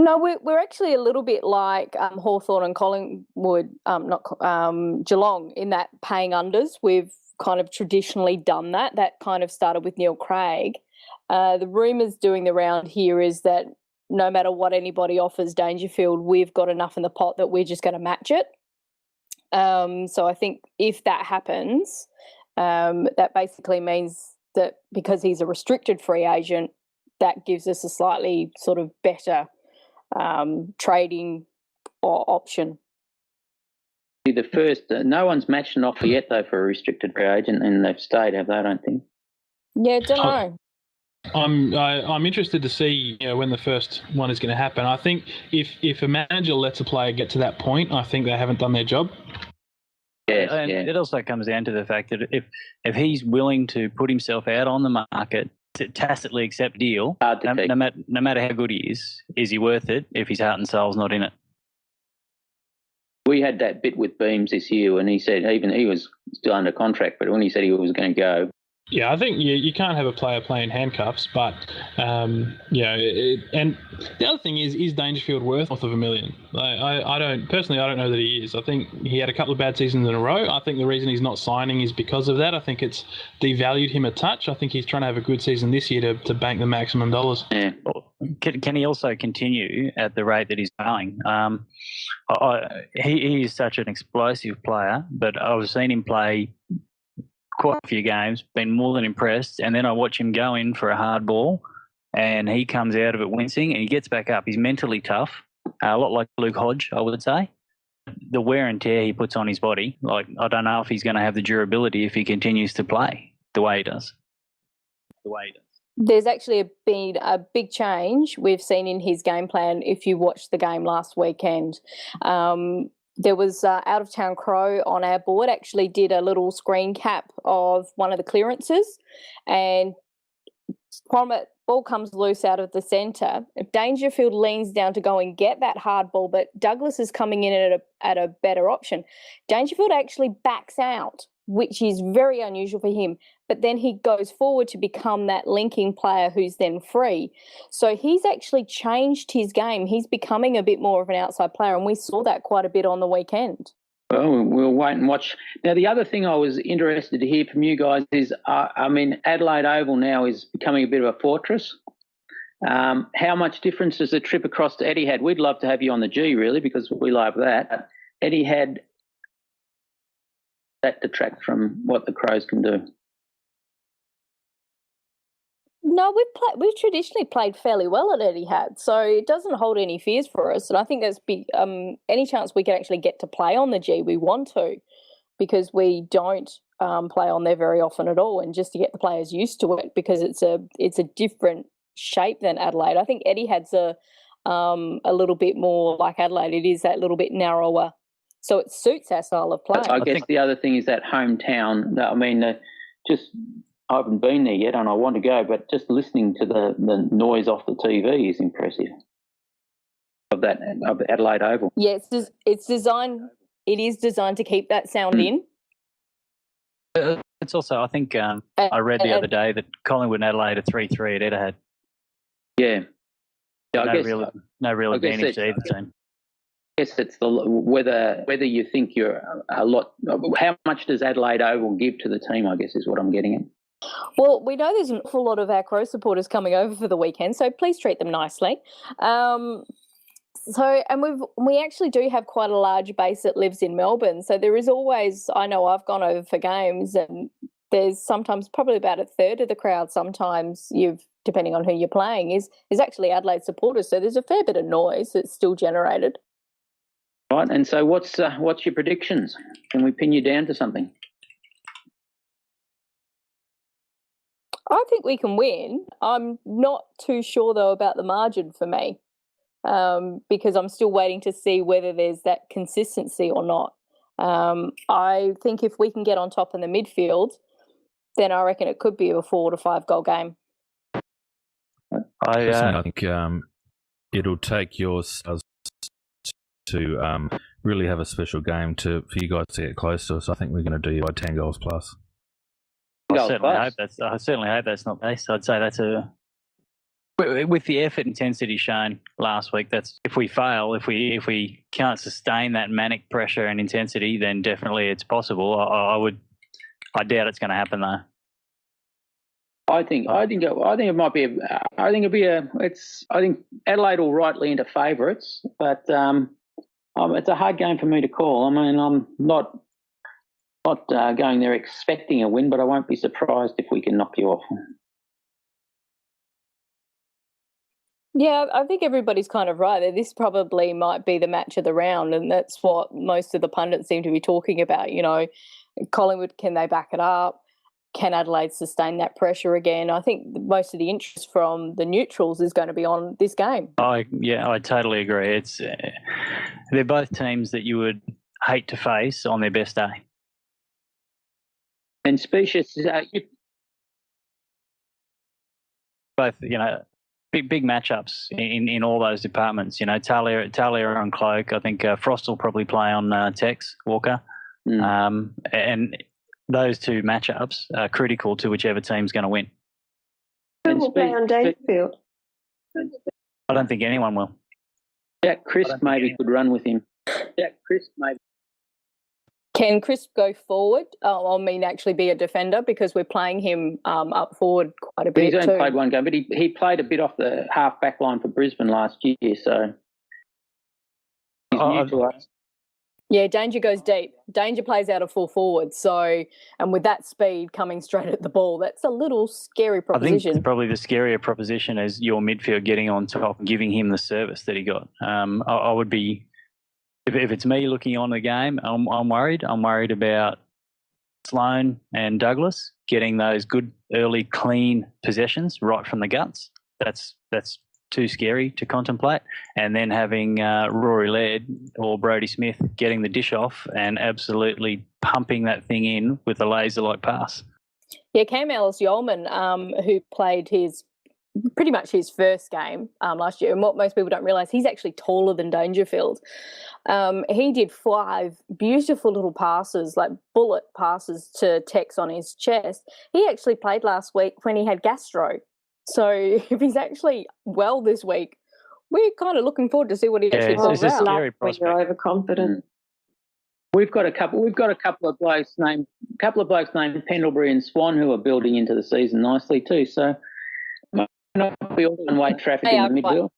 No, we're actually a little bit like Hawthorn and Collingwood, Geelong, in that paying unders. We've kind of traditionally done that. That kind of started with Neil Craig. The rumours doing the round here is that no matter what anybody offers Dangerfield, we've got enough in the pot that we're just going to match it. So I think if that happens, that basically means that because he's a restricted free agent, that gives us a slightly sort of better trading option. The first, no one's matched an offer yet, though, for a restricted free agent, and they've stayed, have they? I don't think. Yeah, don't know. I'm interested to see when the first one is going to happen. I think if a manager lets a player get to that point, I think they haven't done their job. Yes, and it also comes down to the fact that if he's willing to put himself out on the market to tacitly accept deal, no matter how good he is he worth it if his heart and soul's not in it? We had that bit with Beams this year when he said, even he was still under contract, but when he said he was going to go. Yeah, I think you can't have a player playing handcuffs, but and the other thing is Dangerfield worth north of $1 million? I don't know that he is. I think he had a couple of bad seasons in a row. I think the reason he's not signing is because of that. I think it's devalued him a touch. I think he's trying to have a good season this year to bank the maximum dollars. Yeah. Can he also continue at the rate that he's going? He is such an explosive player, but I've seen him play quite a few games, been more than impressed, and then I watch him go in for a hard ball and he comes out of it wincing and he gets back up. He's mentally tough, a lot like Luke Hodge, I would say. The wear and tear he puts on his body, I don't know if he's going to have the durability if he continues to play the way he does. There's actually been a big change we've seen in his game plan if you watched the game last weekend. There was out-of-town Crow on our board actually did a little screen cap of one of the clearances, and from it, ball comes loose out of the centre. Dangerfield leans down to go and get that hard ball, but Douglas is coming in at a better option. Dangerfield actually backs out, which is very unusual for him, but then he goes forward to become that linking player who's then free. So he's actually changed his game. He's becoming a bit more of an outside player, and we saw that quite a bit on the weekend. Well, we'll wait and watch. Now, the other thing I was interested to hear from you guys is, Adelaide Oval now is becoming a bit of a fortress. How much difference does the trip across to Etihad? We'd love to have you on the G, really, because we love that. Etihad, that detract from what the Crows can do. No, we've traditionally played fairly well at Etihad, so it doesn't hold any fears for us. And I think there's big any chance we can actually get to play on the G, we want to, because we don't play on there very often at all, and just to get the players used to it, because it's a different shape than Adelaide. I think Etihad's a little bit more like Adelaide. It is that little bit narrower, so it suits our style of play. I guess the other thing is that hometown. I haven't been there yet, and I want to go, but just listening to the noise off the TV is impressive. Of Adelaide Oval. Yeah, it's designed. It is designed to keep that sound in. It's also, I think, I read the other day that Collingwood and Adelaide are 3-3 at Etihad. Yeah. No real advantage to either team. I guess it's whether you think you're a lot. How much does Adelaide Oval give to the team? I guess is what I'm getting at. Well, we know there's an awful lot of our Crow supporters coming over for the weekend, so please treat them nicely. And we actually do have quite a large base that lives in Melbourne, so there is always. I know I've gone over for games, and there's sometimes probably about a third of the crowd. Sometimes depending on who you're playing, is actually Adelaide supporters. So there's a fair bit of noise that's still generated. Right, and so what's your predictions? Can we pin you down to something? I think we can win. I'm not too sure, though, about the margin for me, because I'm still waiting to see whether there's that consistency or not. I think if we can get on top in the midfield, then I reckon it could be a 4 to 5 goal game. I think it'll take yours to really have a special game for you guys to get close to us. I think we're going to do you by 10 goals plus. I certainly hope that's not the case. I'd say that's with the effort intensity shown last week. That's if we fail, if we can't sustain that manic pressure and intensity, then definitely it's possible. I doubt it's going to happen though. I think it might be. I think Adelaide will rightly into favourites, but it's a hard game for me to call. I mean, I'm not going there expecting a win, but I won't be surprised if we can knock you off. Yeah, I think everybody's kind of right. This probably might be the match of the round, and that's what most of the pundits seem to be talking about. Collingwood, can they back it up? Can Adelaide sustain that pressure again? I think most of the interest from the neutrals is going to be on this game. I totally agree. It's they're both teams that you would hate to face on their best day. And Specious, Both, big matchups in all those departments. Talia on Cloak. I think Frost will probably play on Tex Walker. And those two matchups are critical to whichever team's going to win. Who will play on Dangerfield? I don't think anyone will. Jack Crisp maybe could run with him. Can Crisp go forward? Actually be a defender, because we're playing him up forward quite a bit. He's only too. played one game, but he played a bit off the half back line for Brisbane last year, so he's new to us. Yeah, Danger goes deep. Danger plays out of full forward. So, and with that speed coming straight at the ball, that's a little scary proposition. I think probably the scarier proposition is your midfield getting on top and giving him the service that he got. I would be, if it's me looking on the game, I'm worried. I'm worried about Sloan and Douglas getting those good early clean possessions right from the guts. That's too scary to contemplate. And then having Rory Laird or Brodie Smith getting the dish off and absolutely pumping that thing in with a laser-like pass. Yeah, Cam Ellis-Yeoman, who played pretty much his first game last year, and what most people don't realise, he's actually taller than Dangerfield. He did 5 beautiful little passes, like bullet passes to Tex on his chest. He actually played last week when he had gastro. So if he's actually well this week, we're kind of looking forward to see what he actually pulls it's a out. scary When prospect. you're overconfident. We've got a couple of blokes named Pendlebury and Swan who are building into the season nicely too. So might not be all one-way traffic in the midfield.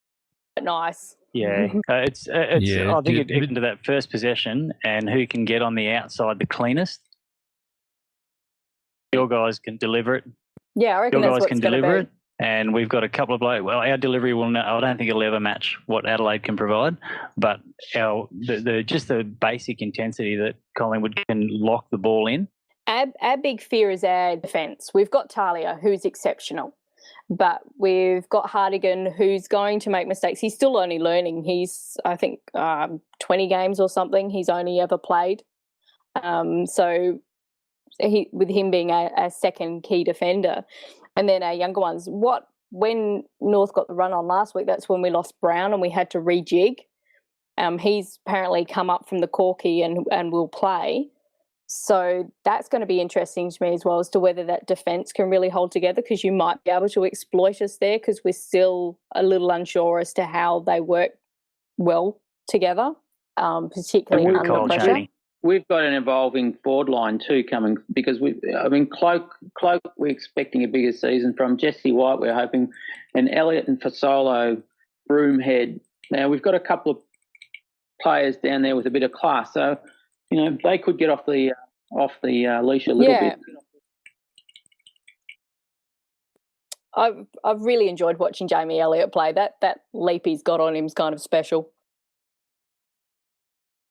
Nice. Yeah, it's. Yeah, I think it gets into that first possession and who can get on the outside the cleanest. Your guys can deliver it. Yeah, I reckon Your that's guys what's can going to deliver be. it. And we've got a couple of blokes. Well, our delivery will. I don't think it'll ever match what Adelaide can provide. But just the basic intensity that Collingwood can lock the ball in. Our big fear is our defence. We've got Talia, who's exceptional, but we've got Hardigan, who's going to make mistakes. He's still only learning. He's, I think, 20 games or something he's only ever played. So with him being a second key defender. And then our younger ones, when North got the run on last week, that's when we lost Brown and we had to rejig. He's apparently come up from the Corky and will play. So that's going to be interesting to me as well as to whether that defence can really hold together, because you might be able to exploit us there, because we're still a little unsure as to how they work well together, particularly under pressure. Cheney. We've got an evolving forward line too coming, because Cloak we're expecting a bigger season from. Jesse White we're hoping, and Elliott and Fasolo, Broomhead. Now we've got a couple of players down there with a bit of class, so they could get off the leash a little bit. I've really enjoyed watching Jamie Elliott play. That leap he's got on him is kind of special.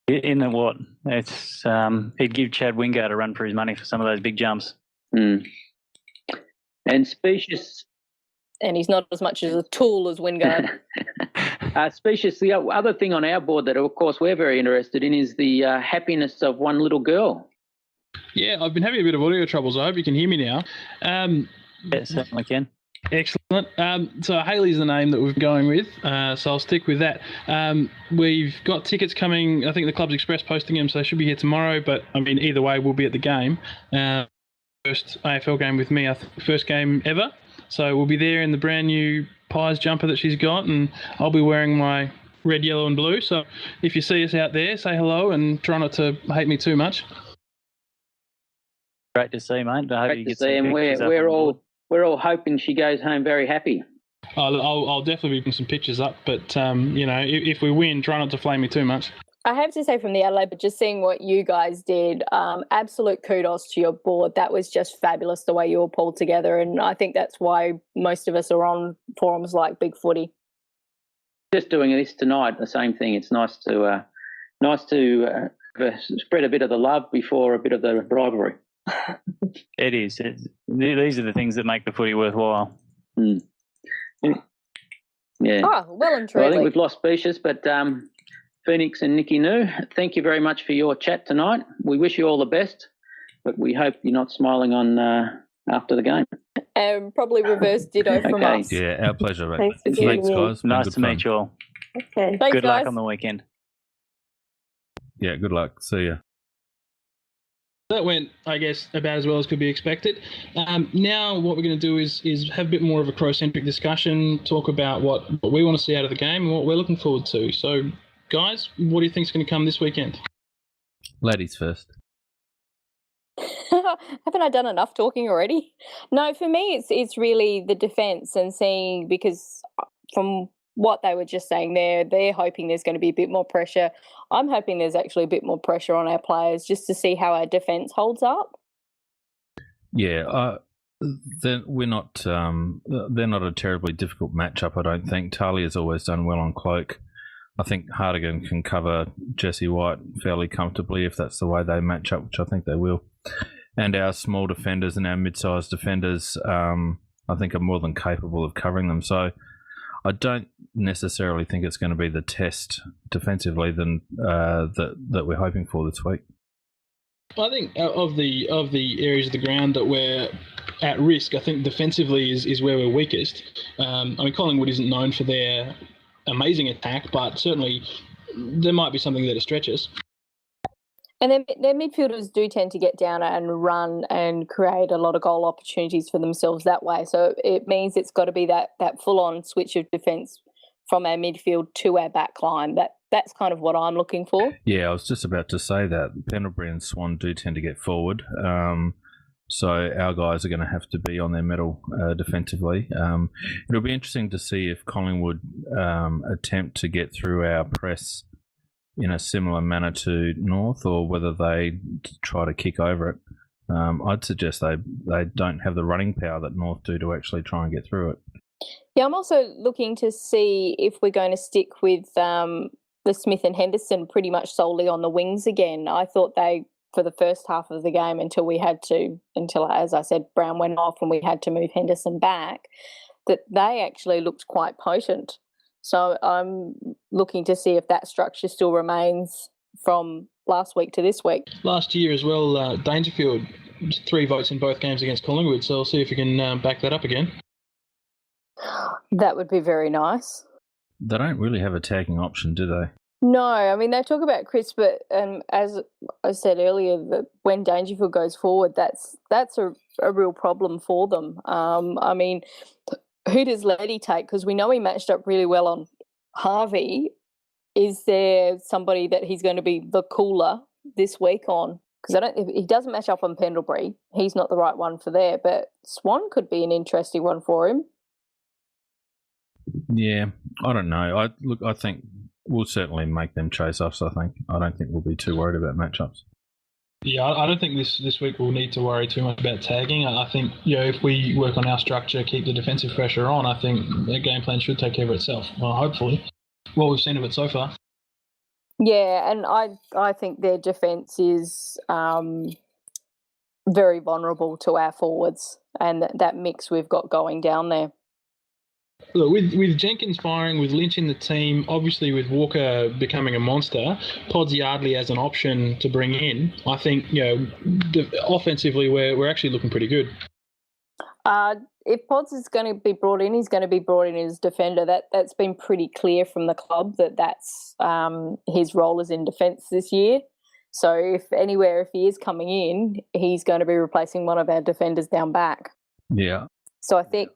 In the what? It's he'd give Chad Wingard a run for his money for some of those big jumps. And Specious. And he's not as much as a tool as Wingard. Specious, the other thing on our board that, of course, we're very interested in is the happiness of one little girl. Yeah, I've been having a bit of audio troubles. I hope you can hear me now. Yeah, certainly can. Excellent. So Hayley's the name that we're going with, so I'll stick with that. We've got tickets coming. I think the Club's Express posting them, so they should be here tomorrow. But, I mean, either way, we'll be at the game. First AFL game with me, first game ever. So we'll be there in the brand new Pies jumper that she's got, and I'll be wearing my red, yellow and blue. So if you see us out there, say hello and try not to hate me too much. Great to see, mate. I hope you Great to get see, and we're all hoping she goes home very happy. I'll definitely be putting some pictures up, but if we win, try not to flame me too much. I have to say from the Adelaide, but just seeing what you guys did, absolute kudos to your board. That was just fabulous the way you all pulled together, and I think that's why most of us are on forums like BigFooty. just doing this tonight, the same thing. It's nice to spread a bit of the love before a bit of the rivalry. It is. These are the things that make the footy worthwhile. Mm. Yeah. Oh, well and Well, I truly. think we've lost species, but Phoenix and Nikki New, thank you very much for your chat tonight. We wish you all the best, but we hope you're not smiling on after the game. Probably reverse ditto from Okay. us. Yeah, our pleasure. Mate. Thanks for joining Thanks, me. guys. Been Nice good to meet fun. you all. Okay. Thanks, Good guys. luck on the weekend. Yeah, good luck. See ya. That went, I guess, about as well as could be expected. Now what we're going to do is have a bit more of a Crow-centric discussion, talk about what we want to see out of the game and what we're looking forward to. So, guys, what do you think is going to come this weekend? Ladies first. Haven't I done enough talking already? No, for me, it's really the defence and seeing, because from what they were just saying there, they're hoping there's going to be a bit more pressure. I'm hoping there's actually a bit more pressure on our players just to see how our defence holds up. Yeah, they're not a terribly difficult matchup, I don't think. Talia's always done well on cloak. I think Hardigan can cover Jesse White fairly comfortably if that's the way they match up, which I think they will. And our small defenders and our mid-sized defenders, I think, are more than capable of covering them. So I don't necessarily think it's going to be the test defensively that we're hoping for this week. I think of the areas of the ground that we're at risk, I think defensively is where we're weakest. I mean, Collingwood isn't known for their amazing attack, but certainly there might be something there to stretch us. And then their midfielders do tend to get down and run and create a lot of goal opportunities for themselves that way. So it means it's got to be that full-on switch of defence from our midfield to our back line. That's kind of what I'm looking for. Yeah, I was just about to say that. Pendlebury and Swan do tend to get forward. So our guys are going to have to be on their mettle defensively. It'll be interesting to see if Collingwood attempt to get through our press in a similar manner to North, or whether they try to kick over it. I'd suggest they don't have the running power that North do to actually try and get through it. Yeah, I'm also looking to see if we're going to stick with the Smith and Henderson pretty much solely on the wings again. I thought they, for the first half of the game, until, as I said, Brown went off and we had to move Henderson back, that they actually looked quite potent. So I'm looking to see if that structure still remains from last week to this week. Last year as well, Dangerfield, 3 votes in both games against Collingwood, so I'll see if we can back that up again. That would be very nice. They don't really have a tagging option, do they? No, I mean, they talk about Chris, but as I said earlier, that when Dangerfield goes forward, that's a real problem for them. I mean, who does Letty take? Because we know he matched up really well on Harvey. Is there somebody that he's going to be the cooler this week on? Because if he doesn't match up on Pendlebury, he's not the right one for there. But Swan could be an interesting one for him. Yeah, I don't know. I think we'll certainly make them chase us. I don't think we'll be too worried about matchups. Yeah, I don't think this week we'll need to worry too much about tagging. I think, if we work on our structure, keep the defensive pressure on, I think the game plan should take care of itself. Well, hopefully, what we've seen of it so far. Yeah, and I think their defence is very vulnerable to our forwards, and that mix we've got going down there. Look, with Jenkins firing, with Lynch in the team, obviously with Walker becoming a monster, Pods Yardley as an option to bring in, I think, offensively we're actually looking pretty good. If Pods is going to be brought in, he's going to be brought in as defender. That's been pretty clear from the club that's his role is in defence this year. So if he is coming in, he's going to be replacing one of our defenders down back. Yeah. So I think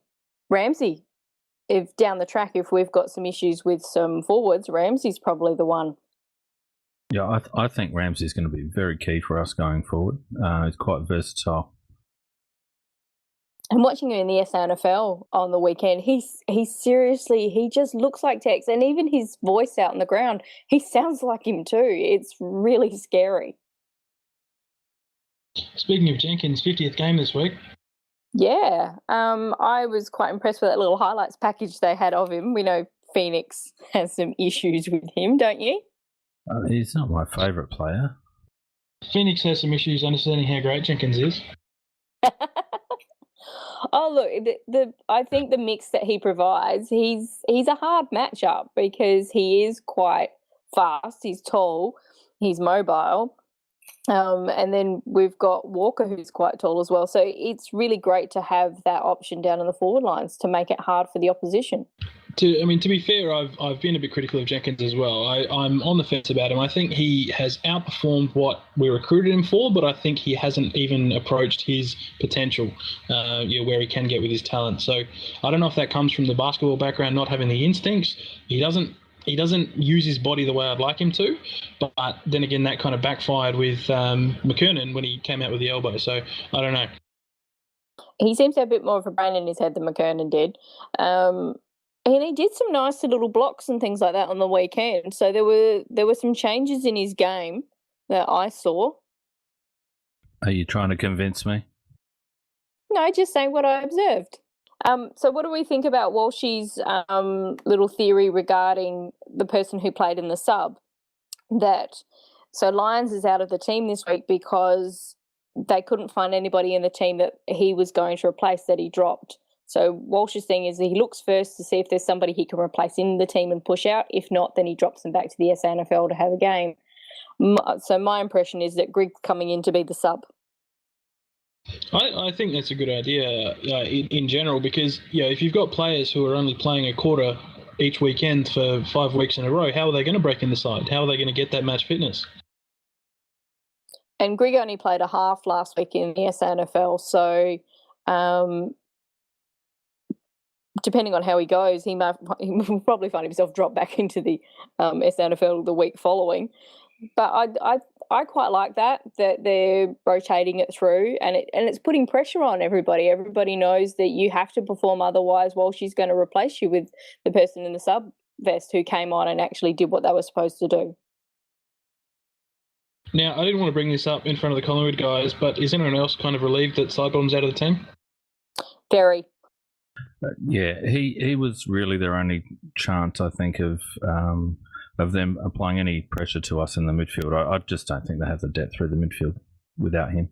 Ramsey, if down the track, if we've got some issues with some forwards, Ramsey's probably the one. Yeah, I think Ramsey's going to be very key for us going forward. He's quite versatile. And watching him in the SANFL on the weekend, he seriously, he just looks like Tex. And even his voice out on the ground, he sounds like him too. It's really scary. Speaking of Jenkins, 50th game this week. Yeah, I was quite impressed with that little highlights package they had of him. We know Phoenix has some issues with him, don't you? He's not my favourite player. Phoenix has some issues understanding how great Jenkins is. Oh look, I think the mix that he provides, he's a hard matchup because he is quite fast, he's tall, he's mobile, and then we've got Walker who's quite tall as well. So it's really great to have that option down in the forward lines to make it hard for the opposition. To be fair, I've been a bit critical of Jenkins as well. I'm on the fence about him. I think he has outperformed what we recruited him for, but I think he hasn't even approached his potential, where he can get with his talent. So I don't know if that comes from the basketball background, not having the instincts. He doesn't use his body the way I'd like him to, but then again, that kind of backfired with McKernan when he came out with the elbow. So I don't know. He seems to have a bit more of a brain in his head than McKernan did. And he did some nice little blocks and things like that on the weekend. So there were some changes in his game that I saw. Are you trying to convince me? No, just saying what I observed. So what do we think about Walshy's little theory regarding the person who played in the sub? So Lyons is out of the team this week because they couldn't find anybody in the team that he was going to replace that he dropped. So Walsh's thing is that he looks first to see if there's somebody he can replace in the team and push out. If not, then he drops them back to the SANFL to have a game. So my impression is that Grig's coming in to be the sub. I think that's a good idea in general because if you've got players who are only playing a quarter each weekend for 5 weeks in a row, how are they going to break in the side? How are they going to get that match fitness? And Grig only played a half last week in the SANFL, so depending on how he goes, he will probably find himself drop back into the SANFL the week following. But I quite like that they're rotating it through, and it's putting pressure on everybody. Everybody knows that you have to perform, otherwise Walshy's going to replace you with the person in the sub vest who came on and actually did what they were supposed to do. Now, I didn't want to bring this up in front of the Collingwood guys, but is anyone else kind of relieved that Sidebottom's out of the team? Very. Yeah, he was really their only chance, I think, of them applying any pressure to us in the midfield. I just don't think they have the depth through the midfield without him.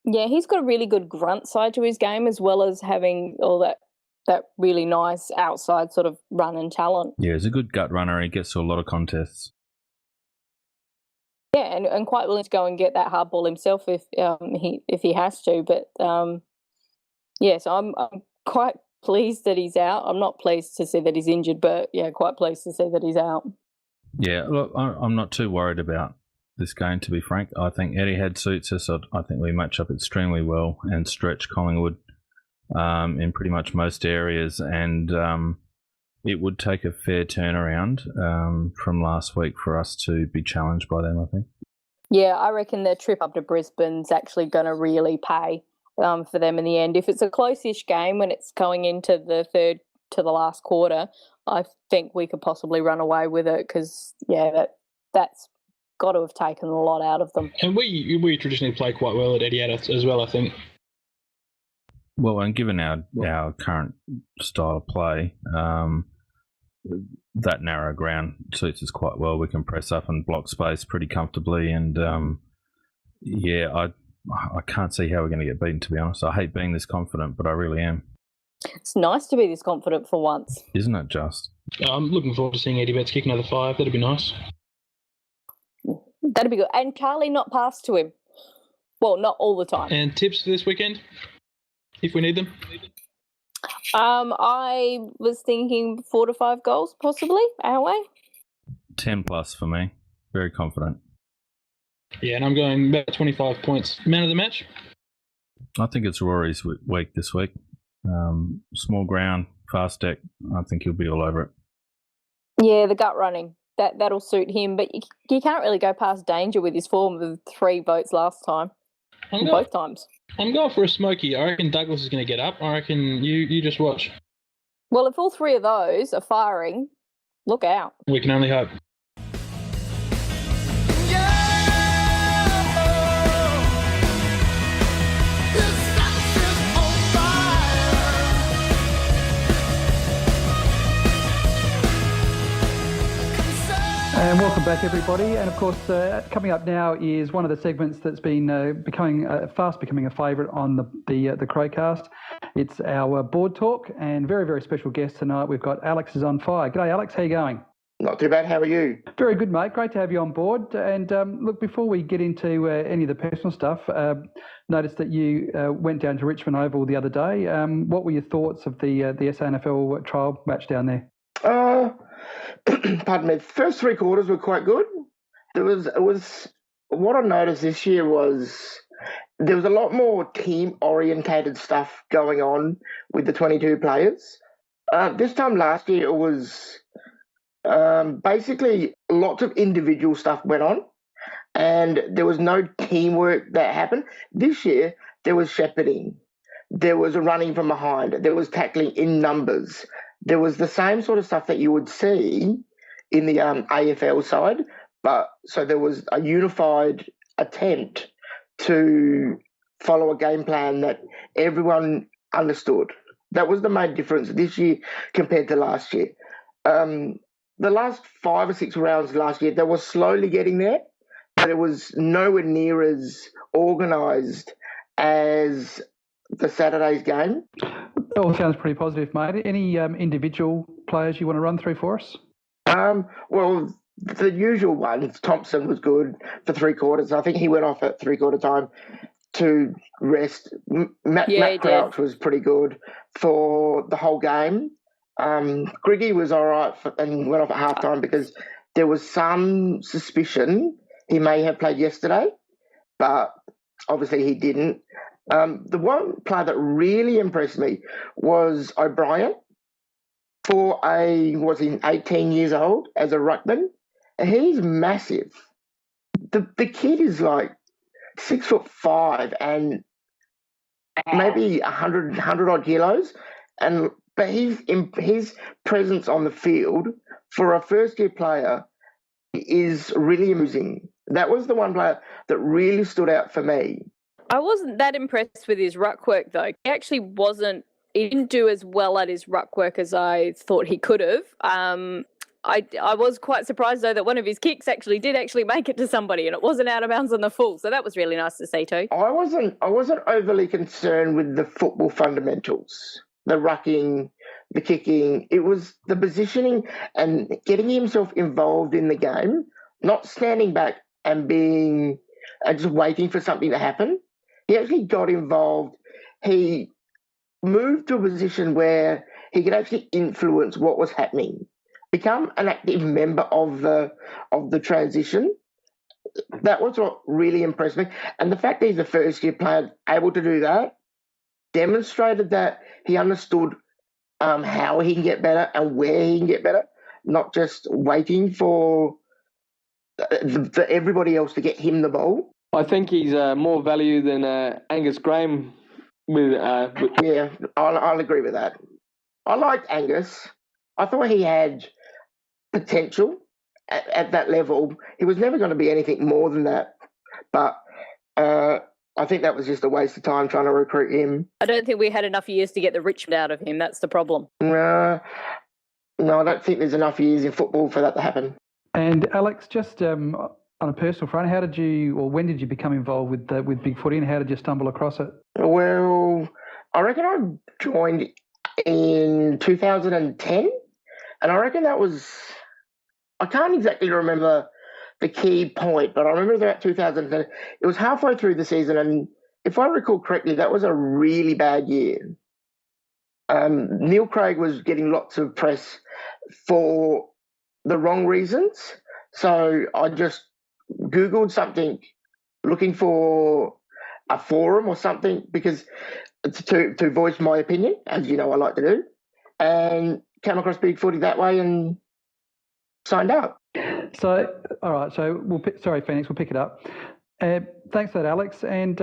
Yeah, he's got a really good grunt side to his game as well as having all that really nice outside sort of run and talent. Yeah, he's a good gut runner. He gets to a lot of contests. Yeah, and quite willing to go and get that hard ball himself if he has to. But so I'm quite pleased that he's out. I'm not pleased to see that he's injured, but yeah, quite pleased to see that he's out. Yeah, look, I'm not too worried about this game, to be frank. I think Etihad suits us. I think we match up extremely well and stretch Collingwood in pretty much most areas, and it would take a fair turnaround from last week for us to be challenged by them, I think. Yeah, I reckon the trip up to Brisbane's actually going to really pay for them in the end. If it's a close-ish game when it's going into the third to the last quarter, I think we could possibly run away with it because, that's got to have taken a lot out of them. And we traditionally play quite well at Etihad as well, I think. Well, and given our current style of play, that narrow ground suits us quite well. We can press up and block space pretty comfortably, and I can't see how we're going to get beaten, to be honest. I hate being this confident, but I really am. It's nice to be this confident for once. Isn't it just? I'm looking forward to seeing Eddie Betts kick another 5. That'd be nice. That'd be good. And Charlie not pass to him. Well, not all the time. And tips for this weekend, if we need them? I was thinking 4 to 5 goals, possibly, our way. 10 plus for me. Very confident. Yeah, and I'm going about 25 points. Man of the match? I think it's Rory's week this week. Small ground, fast deck. I think he'll be all over it. Yeah, the gut running. That'll suit him. But you can't really go past danger with his form of 3 votes last time. Both times. I'm going for a smoky. I reckon Douglas is going to get up. I reckon you just watch. Well, if all 3 of those are firing, look out. We can only hope. Welcome back, everybody. And of course, coming up now is one of the segments that's been fast becoming a favourite on the CrowCast. It's our board talk, and very, very special guest tonight. We've got Alex is on fire. G'day, Alex. How you going? Not too bad. How are you? Very good, mate. Great to have you on board. And look, before we get into any of the personal stuff, noticed that you went down to Richmond Oval the other day. What were your thoughts of the SANFL trial match down there? Pardon me. First three quarters were quite good. What I noticed this year was there was a lot more team-orientated stuff going on with the 22 players. This time last year, it was basically lots of individual stuff went on, and there was no teamwork that happened. This year, there was shepherding. There was a running from behind. There was tackling in numbers. There was the same sort of stuff that you would see in the AFL side, but so there was a unified attempt to follow a game plan that everyone understood. That was the main difference this year compared to last year. The last 5 or 6 rounds last year, they were slowly getting there, but it was nowhere near as organised as the Saturday's game. That all sounds pretty positive, mate. Any individual players you want to run through for us? Well, the usual ones. Thompson was good for 3 quarters. I think he went off at 3/4 time to rest. Matt Crouch was pretty good for the whole game. Griggy was all right and went off at halftime because there was some suspicion he may have played yesterday, but obviously he didn't. The one player that really impressed me was O'Brien. Was he 18 years old as a ruckman? And he's massive. The kid is like 6'5" and maybe 100 odd kilos. But his presence on the field for a first year player is really amusing. That was the one player that really stood out for me. I wasn't that impressed with his ruck work, though. He didn't do as well at his ruck work as I thought he could have. I was quite surprised, though, that one of his kicks did make it to somebody and it wasn't out of bounds on the full. So that was really nice to see too. I wasn't overly concerned with the football fundamentals, the rucking, the kicking. It was the positioning and getting himself involved in the game, not standing back and just waiting for something to happen. He actually got involved. He moved to a position where he could actually influence what was happening, become an active member of the transition. That was what really impressed me. And the fact that he's a first-year player able to do that demonstrated that he understood how he can get better and where he can get better, not just waiting for everybody else to get him the ball. I think he's more value than Angus Graham. Yeah, I'll agree with that. I liked Angus. I thought he had potential at that level. He was never going to be anything more than that. But I think that was just a waste of time trying to recruit him. I don't think we had enough years to get the Richmond out of him. That's the problem. No, I don't think there's enough years in football for that to happen. And Alex, just on a personal front, when did you become involved with BigFooty, and how did you stumble across it? Well, I reckon I joined in 2010, and I reckon I can't exactly remember the key point, but I remember that 2010, it was halfway through the season, and if I recall correctly, that was a really bad year. Neil Craig was getting lots of press for the wrong reasons, so I just Googled something looking for a forum or something because to voice my opinion, as you know I like to do, and came across BigFooty that way and signed up. So, all right, so sorry, Phoenix, we'll pick it up. Thanks for that, Alex. And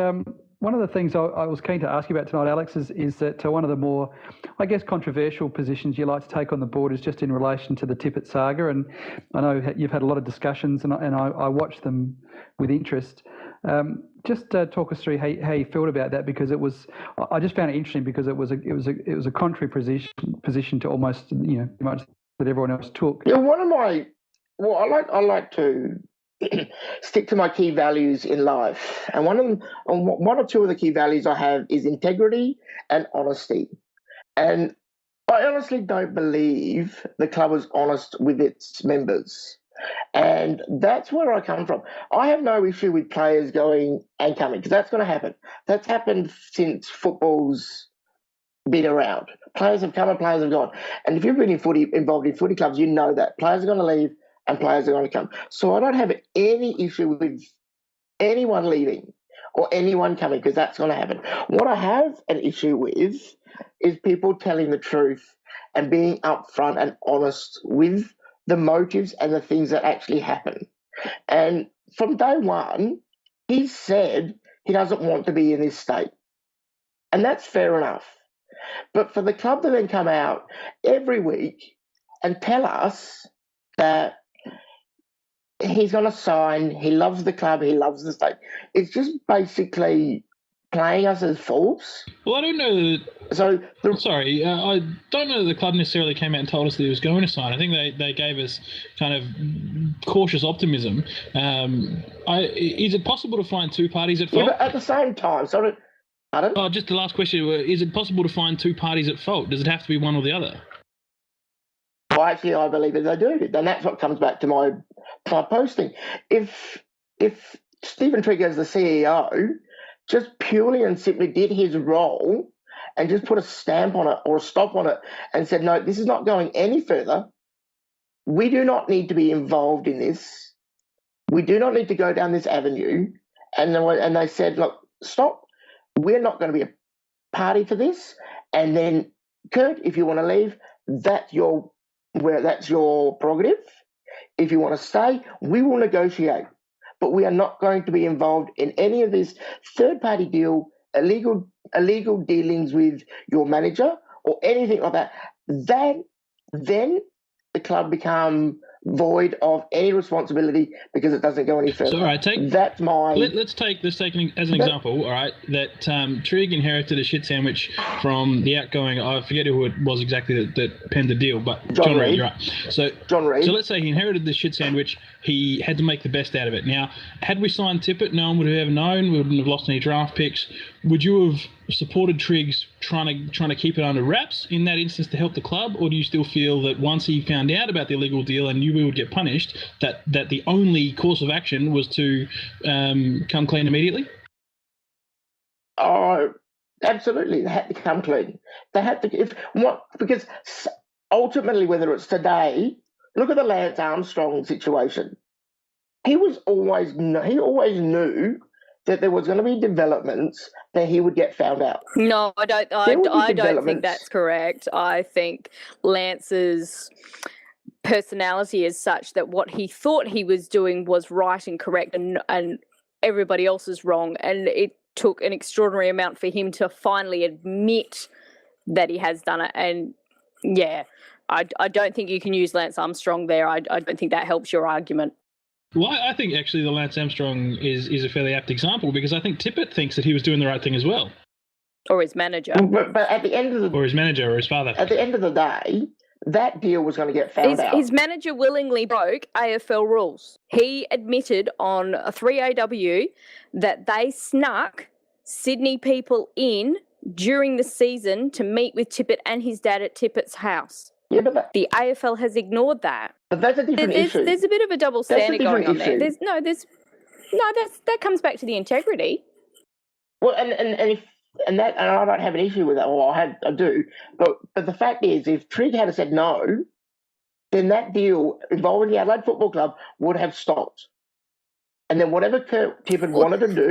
one of the things I was keen to ask you about tonight, Alex, is that one of the more, I guess, controversial positions you like to take on the board is just in relation to the Tippett saga. And I know you've had a lot of discussions, and I watched them with interest. Just talk us through how you felt about that, because I just found it interesting because it was a contrary position to almost much that everyone else took. Yeah, one of my Well, I like to stick to my key values in life, and one or two of the key values I have is integrity and honesty. And I honestly don't believe the club was honest with its members. And that's where I come from. I have no issue with players going and coming, because that's going to happen. That's happened since football's been around. Players have come and players have gone. And if you've been involved in footy clubs, you know that players are going to leave and players are going to come. So I don't have any issue with anyone leaving or anyone coming, because that's going to happen. What I have an issue with is people telling the truth and being upfront and honest with the motives and the things that actually happen. And from day one, he said he doesn't want to be in this state. And that's fair enough. But for the club to then come out every week and tell us that he's going to sign, he loves the club, he loves the state, it's just basically playing us as fools. Well, I don't know. Sorry, I don't know that the club necessarily came out and told us that he was going to sign. I think they gave us kind of cautious optimism. Is it possible to find two parties at fault? Yeah, but at the same time, pardon? Oh, just the last question. Is it possible to find two parties at fault? Does it have to be one or the other? Well, actually, I believe that they do. And that's what comes back to my posting. If Stephen Trigger, as the CEO, just purely and simply did his role and just put a stamp on it or a stop on it and said, no, this is not going any further. We do not need to be involved in this. We do not need to go down this avenue. And they said, look, stop. We're not going to be a party to this. And then, Kurt, if you want to leave, that's your prerogative. If you want to stay, we will negotiate. But we are not going to be involved in any of this third-party deal, illegal dealings with your manager or anything like that. Then the club become void of any responsibility because it doesn't go any further. So, all right, that's my. Let's take as an example. All right, that Trig inherited a shit sandwich from the outgoing. I forget who it was exactly that penned the deal, but John Reid. You're right. So John Reid. So let's say he inherited this shit sandwich. He had to make the best out of it. Now, had we signed Tippett, no one would have ever known. We wouldn't have lost any draft picks. Would you have supported Triggs trying to keep it under wraps in that instance to help the club, or do you still feel that once he found out about the illegal deal and knew we would get punished, that the only course of action was to come clean immediately? Oh, absolutely. They had to come clean. They had to, because ultimately, whether it's today, look at the Lance Armstrong situation. He always knew that there was going to be developments that he would get found out. No, I don't. I don't think that's correct. I think Lance's personality is such that what he thought he was doing was right and correct, and everybody else is wrong. And it took an extraordinary amount for him to finally admit that he has done it. And yeah, I don't think you can use Lance Armstrong there. I don't think that helps your argument. Well, I think actually the Lance Armstrong is a fairly apt example, because I think Tippett thinks that he was doing the right thing as well. Or his manager. But at the end of the... Or his manager or his father. At the end of the day, that deal was going to get found out. His manager willingly broke AFL rules. He admitted on a 3AW that they snuck Sydney people in during the season to meet with Tippett and his dad at Tippett's house. Yeah, but the AFL has ignored that. But that's a different issue. There's a bit of a double standard going on there. That comes back to the integrity. Well, and I don't have an issue with that. Well, I do. But the fact is, if Trigg had said no, then that deal involving the Adelaide Football Club would have stopped. And then whatever Kurt Tippett wanted to do,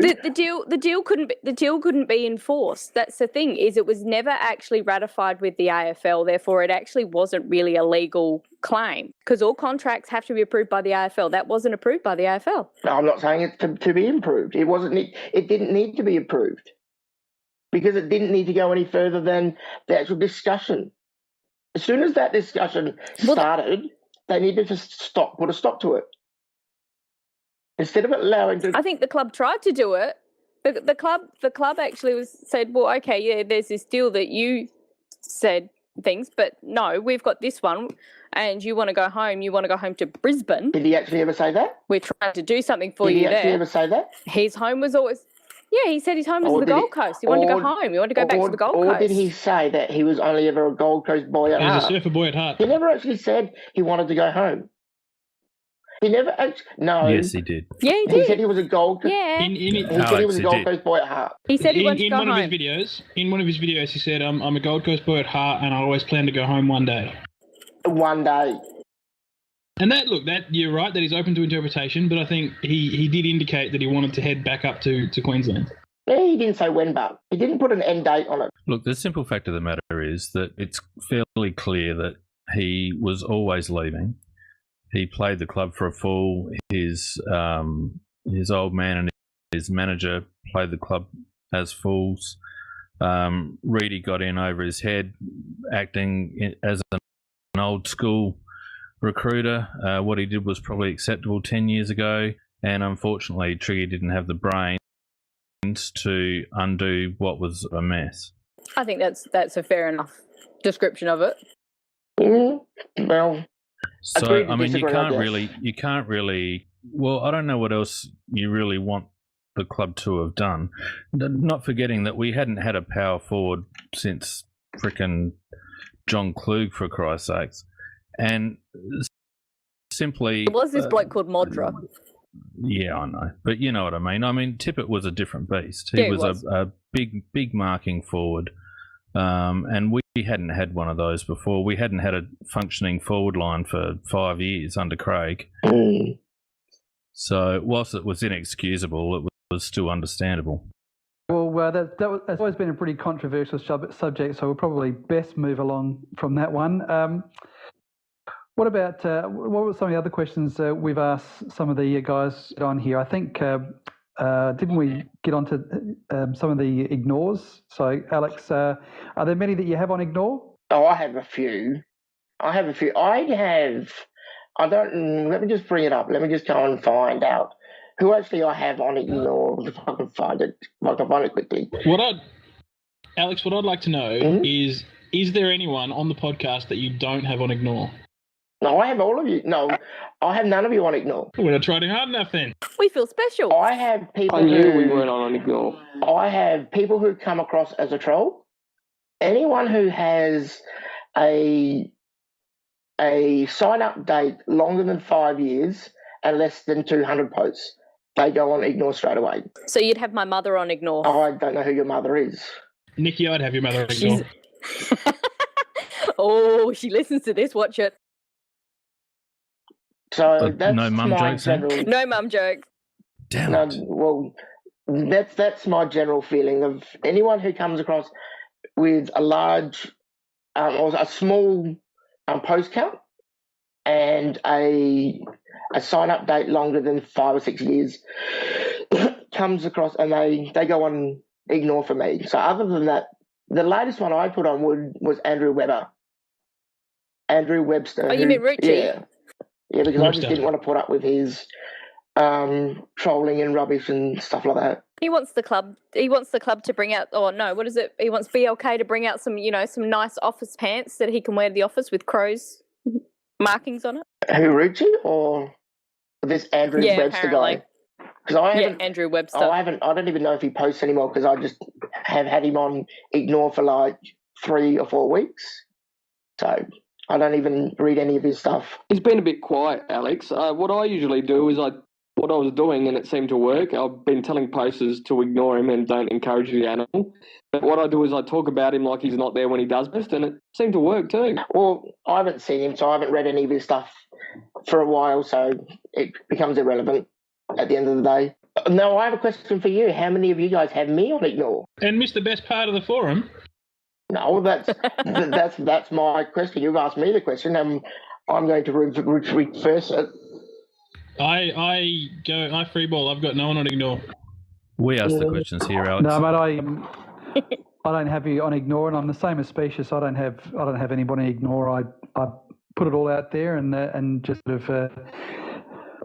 the deal couldn't be enforced. That's the thing, is it was never actually ratified with the AFL. Therefore, it actually wasn't really a legal claim, because all contracts have to be approved by the AFL. That wasn't approved by the AFL. No, I'm not saying it to be improved. It wasn't. It didn't need to be approved because it didn't need to go any further than the actual discussion. As soon as that discussion started, they needed to put a stop to it. Instead of allowing to... I think the club tried to do it. The club actually said, well, okay, yeah, there's this deal that you said things, but no, we've got this one, and you want to go home. You want to go home to Brisbane. Did he actually ever say that? We're trying to do something for Did you he actually there. ever say that? His home was always. Yeah, he said his home was Or the did he- Gold Coast. He wanted to go or- home. He wanted to go back to the Gold Coast. Or did he say that he was only ever a Gold Coast boy at He's a heart? surfer boy at heart. He never actually said he wanted to go home. He never actually. No. Yes, he did. Yeah, he He did. said he was a Gold Coast. Yeah. He said he was a he Gold did. Coast boy at heart. He said he wanted to in go one home. of his videos, he said, "I'm a Gold Coast boy at heart, and I always plan to go home one day." One day. And that you're right that he's open to interpretation, but I think he did indicate that he wanted to head back up to Queensland. Yeah, he didn't say when, but he didn't put an end date on it. Look, the simple fact of the matter is that it's fairly clear that he was always leaving. He played the club for a fool. His old man and his manager played the club as fools. Reedy got in over his head, acting as an old school recruiter. What he did was probably acceptable 10 years ago, and unfortunately Triggy didn't have the brains to undo what was a mess. I think that's a fair enough description of it. Well, So agree to I mean, disagree, I you can't really. Well, I don't know what else you really want the club to have done. Not forgetting that we hadn't had a power forward since frickin' John Klug, for Christ's sakes, and simply There was this bloke called Modra. Yeah, I know, but you know what I mean. I mean, Tippett was a different beast. Yeah, He he was a big marking forward, and we hadn't had one of those before. We hadn't had a functioning forward line for 5 years under Craig. So, whilst it was inexcusable, it was still understandable. Well, that's always been a pretty controversial subject, so we'll probably best move along from that one. What about what were some of the other questions we've asked some of the guys on here? I think didn't we get onto some of the ignores? So, Alex, are there many that you have on ignore? Oh, I have a few. Let me just bring it up. Let me just go and find out who actually I have on ignore. If I can find it quickly. Alex, what I'd like to know is there anyone on the podcast that you don't have on ignore? No, I have all of you. No, I have none of you on ignore. We're not trying hard enough then. We feel special. I have people I knew who we weren't on ignore. I have people who come across as a troll. Anyone who has a sign-up date longer than 5 years and less than 200 posts, they go on ignore straight away. So you'd have my mother on ignore. I don't know who your mother is. Nikki, I'd have your mother on ignore. Oh, she listens to this. Watch it. So that's no mum my jokes, then? general. No mum jokes. Damn No, it. well, that's my general feeling of anyone who comes across with a large or a small post count and a sign-up date longer than 5 or 6 years comes across and they go on ignore for me. So other than that, the latest one I put on was Andrew Webster. Oh, you mean Rucci? Yeah, because I just Webster. didn't want to put up with his trolling and rubbish and stuff like that. He wants the club to bring out, or no, what is it? He wants BLK to bring out some nice office pants that he can wear to the office with Crow's markings on it. Who, Rucci or this Andrew Webster apparently. guy? Because I haven't. Andrew Webster. I don't even know if he posts anymore because I just have had him on ignore for like 3 or 4 weeks. So I don't even read any of his stuff. He's been a bit quiet, Alex. What I usually do is what I was doing, and it seemed to work. I've been telling posters to ignore him and don't encourage the animal. But what I do is I talk about him like he's not there when he does best, and it seemed to work too. Well, I haven't seen him, so I haven't read any of his stuff for a while, so it becomes irrelevant at the end of the day. Now, I have a question for you. How many of you guys have me on ignore? And missed the best part of the forum. No, that's my question. You've asked me the question, and I'm going to reverse it. I freeball. I've got no one on ignore. We ask the questions here, Alex. No, mate, I don't have you on ignore, and I'm the same as Specious. I don't have anybody ignore. I put it all out there and just sort of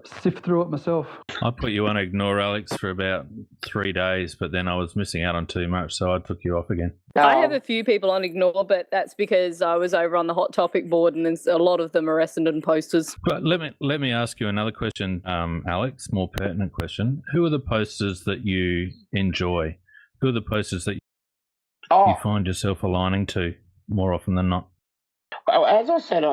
sift through it myself. I put you on ignore, Alex, for about 3 days, but then I was missing out on too much, so I took you off again. I have a few people on ignore, but that's because I was over on the hot topic board, and there's a lot of them are Essendon posters. But let me ask you another question, Alex, more pertinent question. Who are the posters that you enjoy? Who are the posters that you find yourself aligning to more often than not? Well, as I said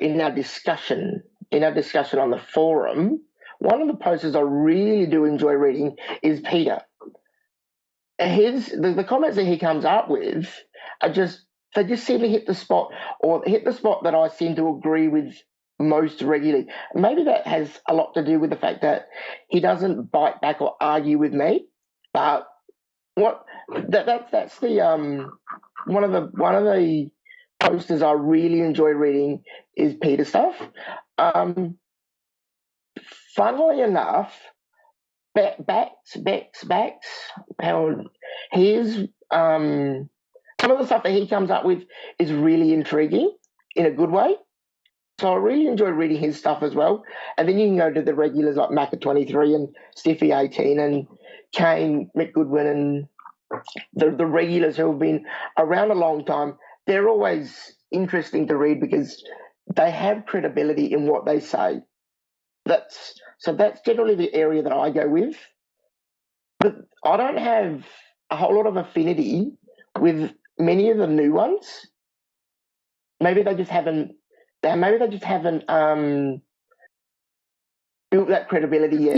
in our discussion on the forum, one of the posters I really do enjoy reading is Peter. The comments that he comes up with they just seem to hit the spot that I seem to agree with most regularly. Maybe that has a lot to do with the fact that he doesn't bite back or argue with me. But that's the one of the posters I really enjoy reading is Peter stuff. Funnily enough, Backs. His some of the stuff that he comes up with is really intriguing in a good way. So I really enjoy reading his stuff as well. And then you can go to the regulars like Macca 23 and Stiffy 18 and Kane McGoodwin and the regulars who have been around a long time. They're always interesting to read because they have credibility in what they say. That's generally the area that I go with. But I don't have a whole lot of affinity with many of the new ones. Maybe they just haven't built that credibility yet.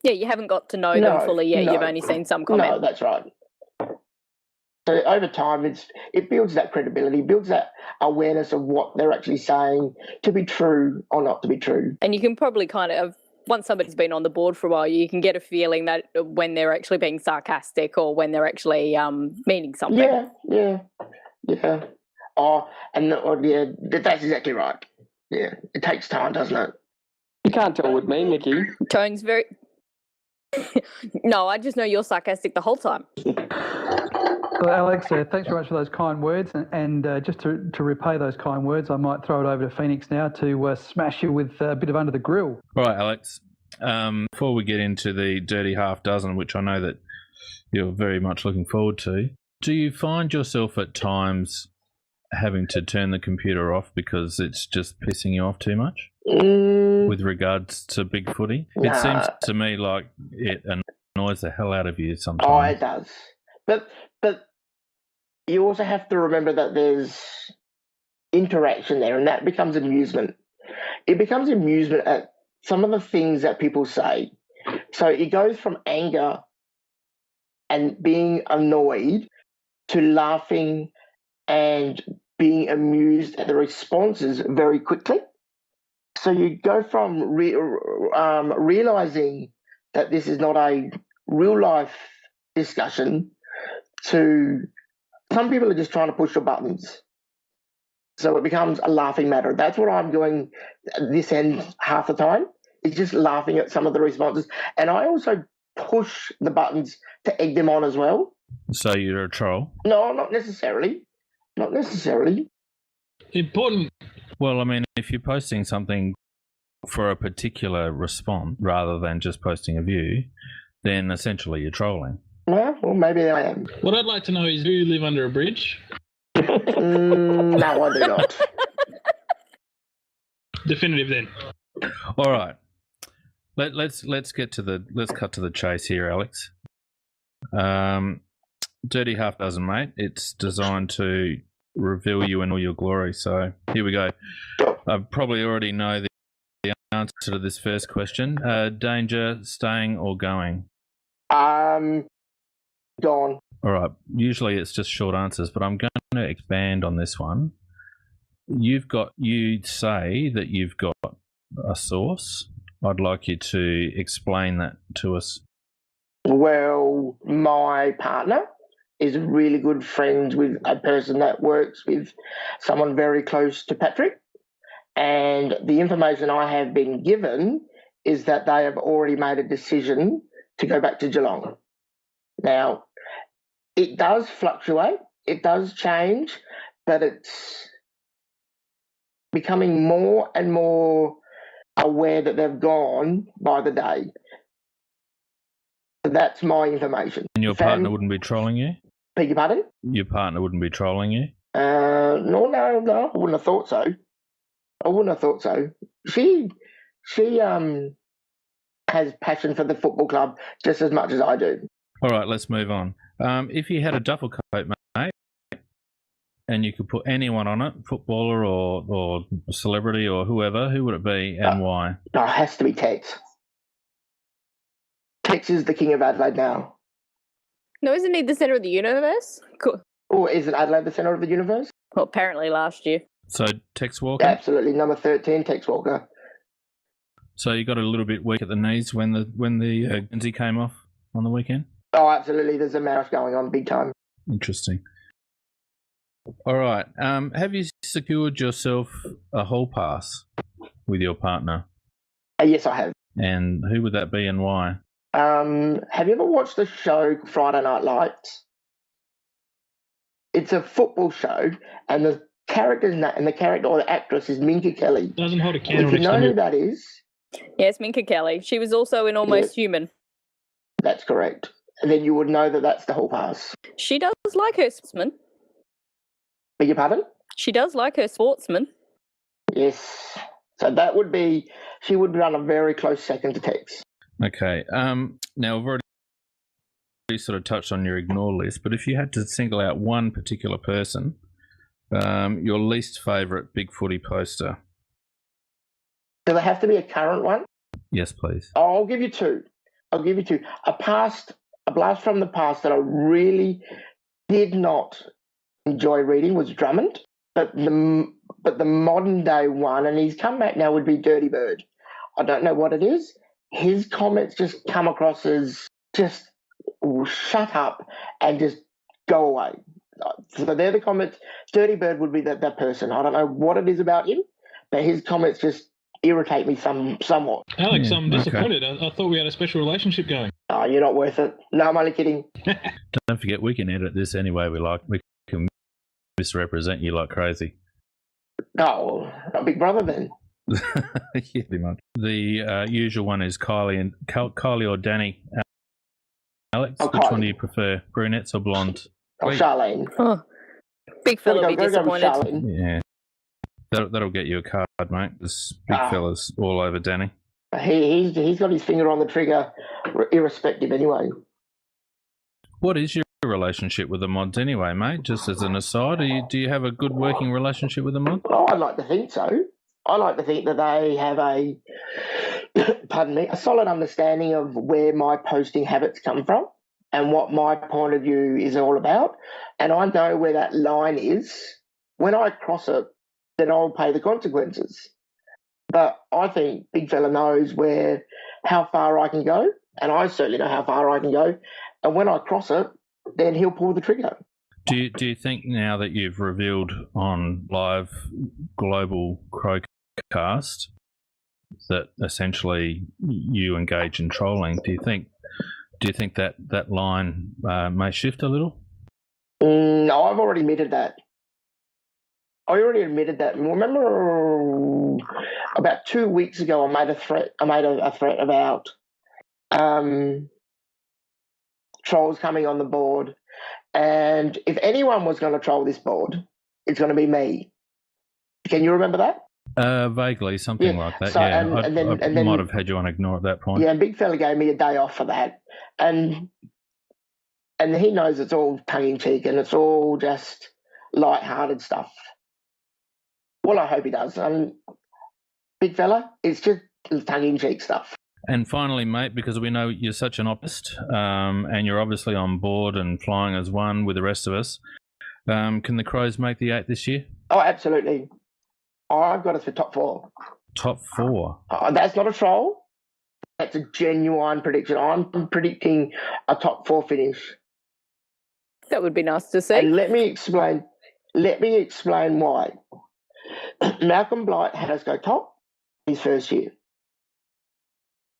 You haven't got to know them fully yet. You've only seen some comment. No, that's right. So over time, it builds that credibility, builds that awareness of what they're actually saying to be true or not to be true. And you can probably kind of, once somebody's been on the board for a while, you can get a feeling that when they're actually being sarcastic or when they're actually meaning something. Yeah. That's exactly right. Yeah, it takes time, doesn't it? You can't tell with me, Nikki. Tone's very... No, I just know you're sarcastic the whole time. Well, Alex, thanks very much for those kind words. And just to repay those kind words, I might throw it over to Phoenix now to smash you with a bit of under the grill. All right, Alex. Before we get into the dirty half dozen, which I know that you're very much looking forward to, do you find yourself at times having to turn the computer off because it's just pissing you off too much with regards to BigFooty? It seems to me like it annoys the hell out of you sometimes. Oh, it does. But you also have to remember that there's interaction there, and that becomes amusement. It becomes amusement at some of the things that people say. So it goes from anger and being annoyed to laughing and being amused at the responses very quickly. So you go from realizing that this is not a real life discussion to some people are just trying to push your buttons. So it becomes a laughing matter. That's what I'm doing this end half the time. It's just laughing at some of the responses. And I also push the buttons to egg them on as well. So you're a troll? No, not necessarily. Not necessarily. Important. Well, I mean, if you're posting something for a particular response rather than just posting a view, then essentially you're trolling. Well, maybe I am. What I'd like to know is, do you live under a bridge? No, I do not. Definitive then. All right. Let's cut to the chase here, Alex. Dirty half dozen, mate. It's designed to reveal you in all your glory. So here we go. I probably already know the answer to this first question. Danger, staying or going? Gone. All right. Usually it's just short answers, but I'm going to expand on this one. You say that you've got a source. I'd like you to explain that to us. Well, my partner is really good friends with a person that works with someone very close to Patrick. And the information I have been given is that they have already made a decision to go back to Geelong. Now, it does fluctuate, it does change, but it's becoming more and more aware that they've gone by the day. So that's my information. And your partner wouldn't be trolling you? Beg your pardon? Your partner wouldn't be trolling you? No, I wouldn't have thought so. She has passion for the football club just as much as I do. All right, let's move on. If you had a duffel coat, mate, and you could put anyone on it, footballer or celebrity or whoever, who would it be and why? No, it has to be Tex. Tex is the king of Adelaide now. No, isn't he the centre of the universe? Cool. Or isn't Adelaide the centre of the universe? Well, apparently last year. So Tex Walker? Absolutely, number 13, Tex Walker. So you got a little bit weak at the knees when the Guernsey came off on the weekend? Oh, absolutely. There's a marriage going on big time. Interesting. All right. Have you secured yourself a hall pass with your partner? Yes, I have. And who would that be and why? Have you ever watched the show Friday Night Lights? It's a football show, and the character or the actress is Minka Kelly. Doesn't hold a candle. If you know who that is, Yes, Minka Kelly. She was also in Almost Human. that's correct. And then you would know that that's the hall pass. She does like her sportsman. Beg your pardon? She does like her sportsman. Yes. So that would be, she would run a very close second to Tex. Okay. Now, we've already sort of touched on your ignore list, but if you had to single out one particular person, your least favourite BigFooty poster. Does it have to be a current one? Yes, please. I'll give you two. A blast from the past that I really did not enjoy reading was Drummond, but the modern day one, and he's come back now, would be Dirty Bird. I don't know what it is. His comments just come across as just shut up and just go away. So they're the comments. Dirty Bird would be that person. I don't know what it is about him, but his comments just irritate me somewhat. Alex, I'm disappointed. I thought we had a special relationship going. Oh, you're not worth it. No, I'm only kidding. Don't forget, we can edit this any way we like. We can misrepresent you like crazy. Oh, a big brother then. Yeah, pretty much. The usual one is Kylie or Danny. Alex, which one do you prefer, brunettes or blonde? Oh, Charlene. Oh, big fella will be disappointed. Yeah. That'll get you a card, mate. This big fella's all over Danny. He's got his finger on the trigger, irrespective anyway. What is your relationship with the mods anyway, mate? Just as an aside, do you have a good working relationship with the mods? Oh, I'd like to think so. I like to think that they have a solid understanding of where my posting habits come from and what my point of view is all about. And I know where that line is. When I cross it, then I'll pay the consequences. But I think Big Fella knows how far I can go, and I certainly know how far I can go. And when I cross it, then he'll pull the trigger. Do you think now that you've revealed on live global CrowCast that essentially you engage in trolling? Do you think that line may shift a little? No, I've already admitted that. Remember, about 2 weeks ago, I made a threat. About trolls coming on the board, and if anyone was going to troll this board, it's going to be me. Can you remember that? Vaguely, something like that. So, yeah, and then I might have had you on ignore at that point. Yeah, and Big Fella gave me a day off for that, and he knows it's all tongue in cheek and it's all just light-hearted stuff. Well, I hope he does. Big Fella, it's just tongue-in-cheek stuff. And finally, mate, because we know you're such an optimist and you're obviously on board and flying as one with the rest of us, can the Crows make the 8 this year? Oh, absolutely. I've got us for top 4. Top 4? That's not a troll. That's a genuine prediction. I'm predicting a top 4 finish. That would be nice to see. And let me explain why. Malcolm Blight had us go top his first year.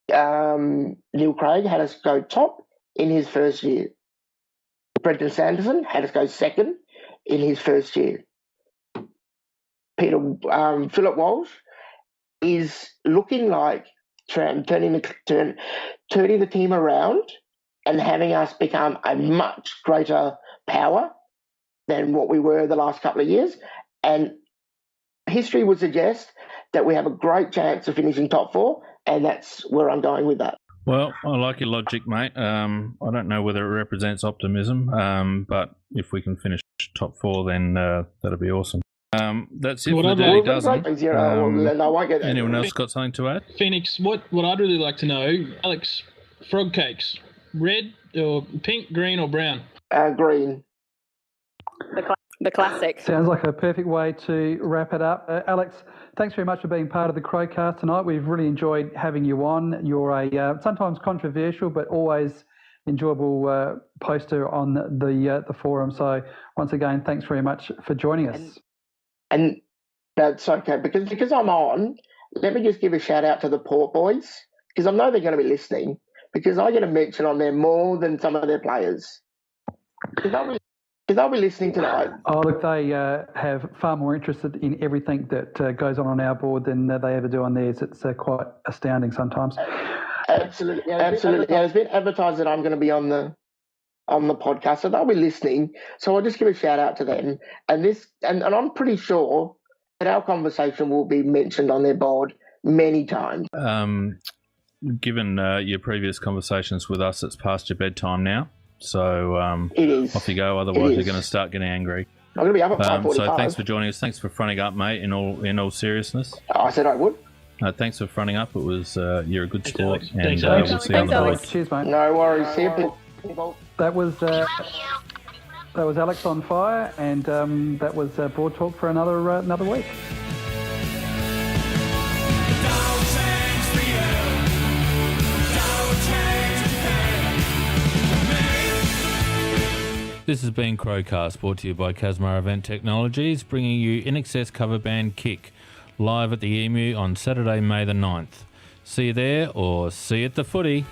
Neil Craig had us go top in his first year. Brenton Sanderson had us go second in his first year. Philip Walsh is looking like turning the team around and having us become a much greater power than what we were the last couple of years. And history would suggest that we have a great chance of finishing top 4, and that's where I'm going with that. Well, I like your logic, mate. I don't know whether it represents optimism, but if we can finish top 4, then that'll be awesome. That's it for the Dirty Dozen. Anyone else got something to add? Phoenix, what I'd really like to know, Alex, frog cakes, red or pink, green or brown? Green. The classic. Sounds like a perfect way to wrap it up. Alex, thanks very much for being part of the CrowCast tonight. We've really enjoyed having you on. You're a sometimes controversial but always enjoyable poster on the forum. So once again, thanks very much for joining us. And that's okay, because I'm on, let me just give a shout out to the Port Boys, because I know they're going to be listening, because I get a mention on there more than some of their players. Because they'll be listening tonight. Oh, look, they have far more interest in everything that goes on our board than they ever do on theirs. It's quite astounding sometimes. Absolutely. Yeah, it's been advertised that I'm going to be on the podcast, so they'll be listening. So I'll just give a shout out to them. And I'm pretty sure that our conversation will be mentioned on their board many times. Given your previous conversations with us, it's past your bedtime now. So it is. Off you go. Otherwise, you're going to start getting angry. I'm going to be up at 5:45. So thanks for joining us. Thanks for fronting up, mate. In all seriousness. I said I would. Thanks for fronting up. It was you're a good sport, and Thanks, we'll see you on the board. Cheers, mate. No worries. See you. That was Alex on fire, and that was board talk for another week. This has been CrowCast, brought to you by Casmar Event Technologies, bringing you In Excess cover band Kick, live at the Emu on Saturday, May the 9th. See you there, or see you at the footy.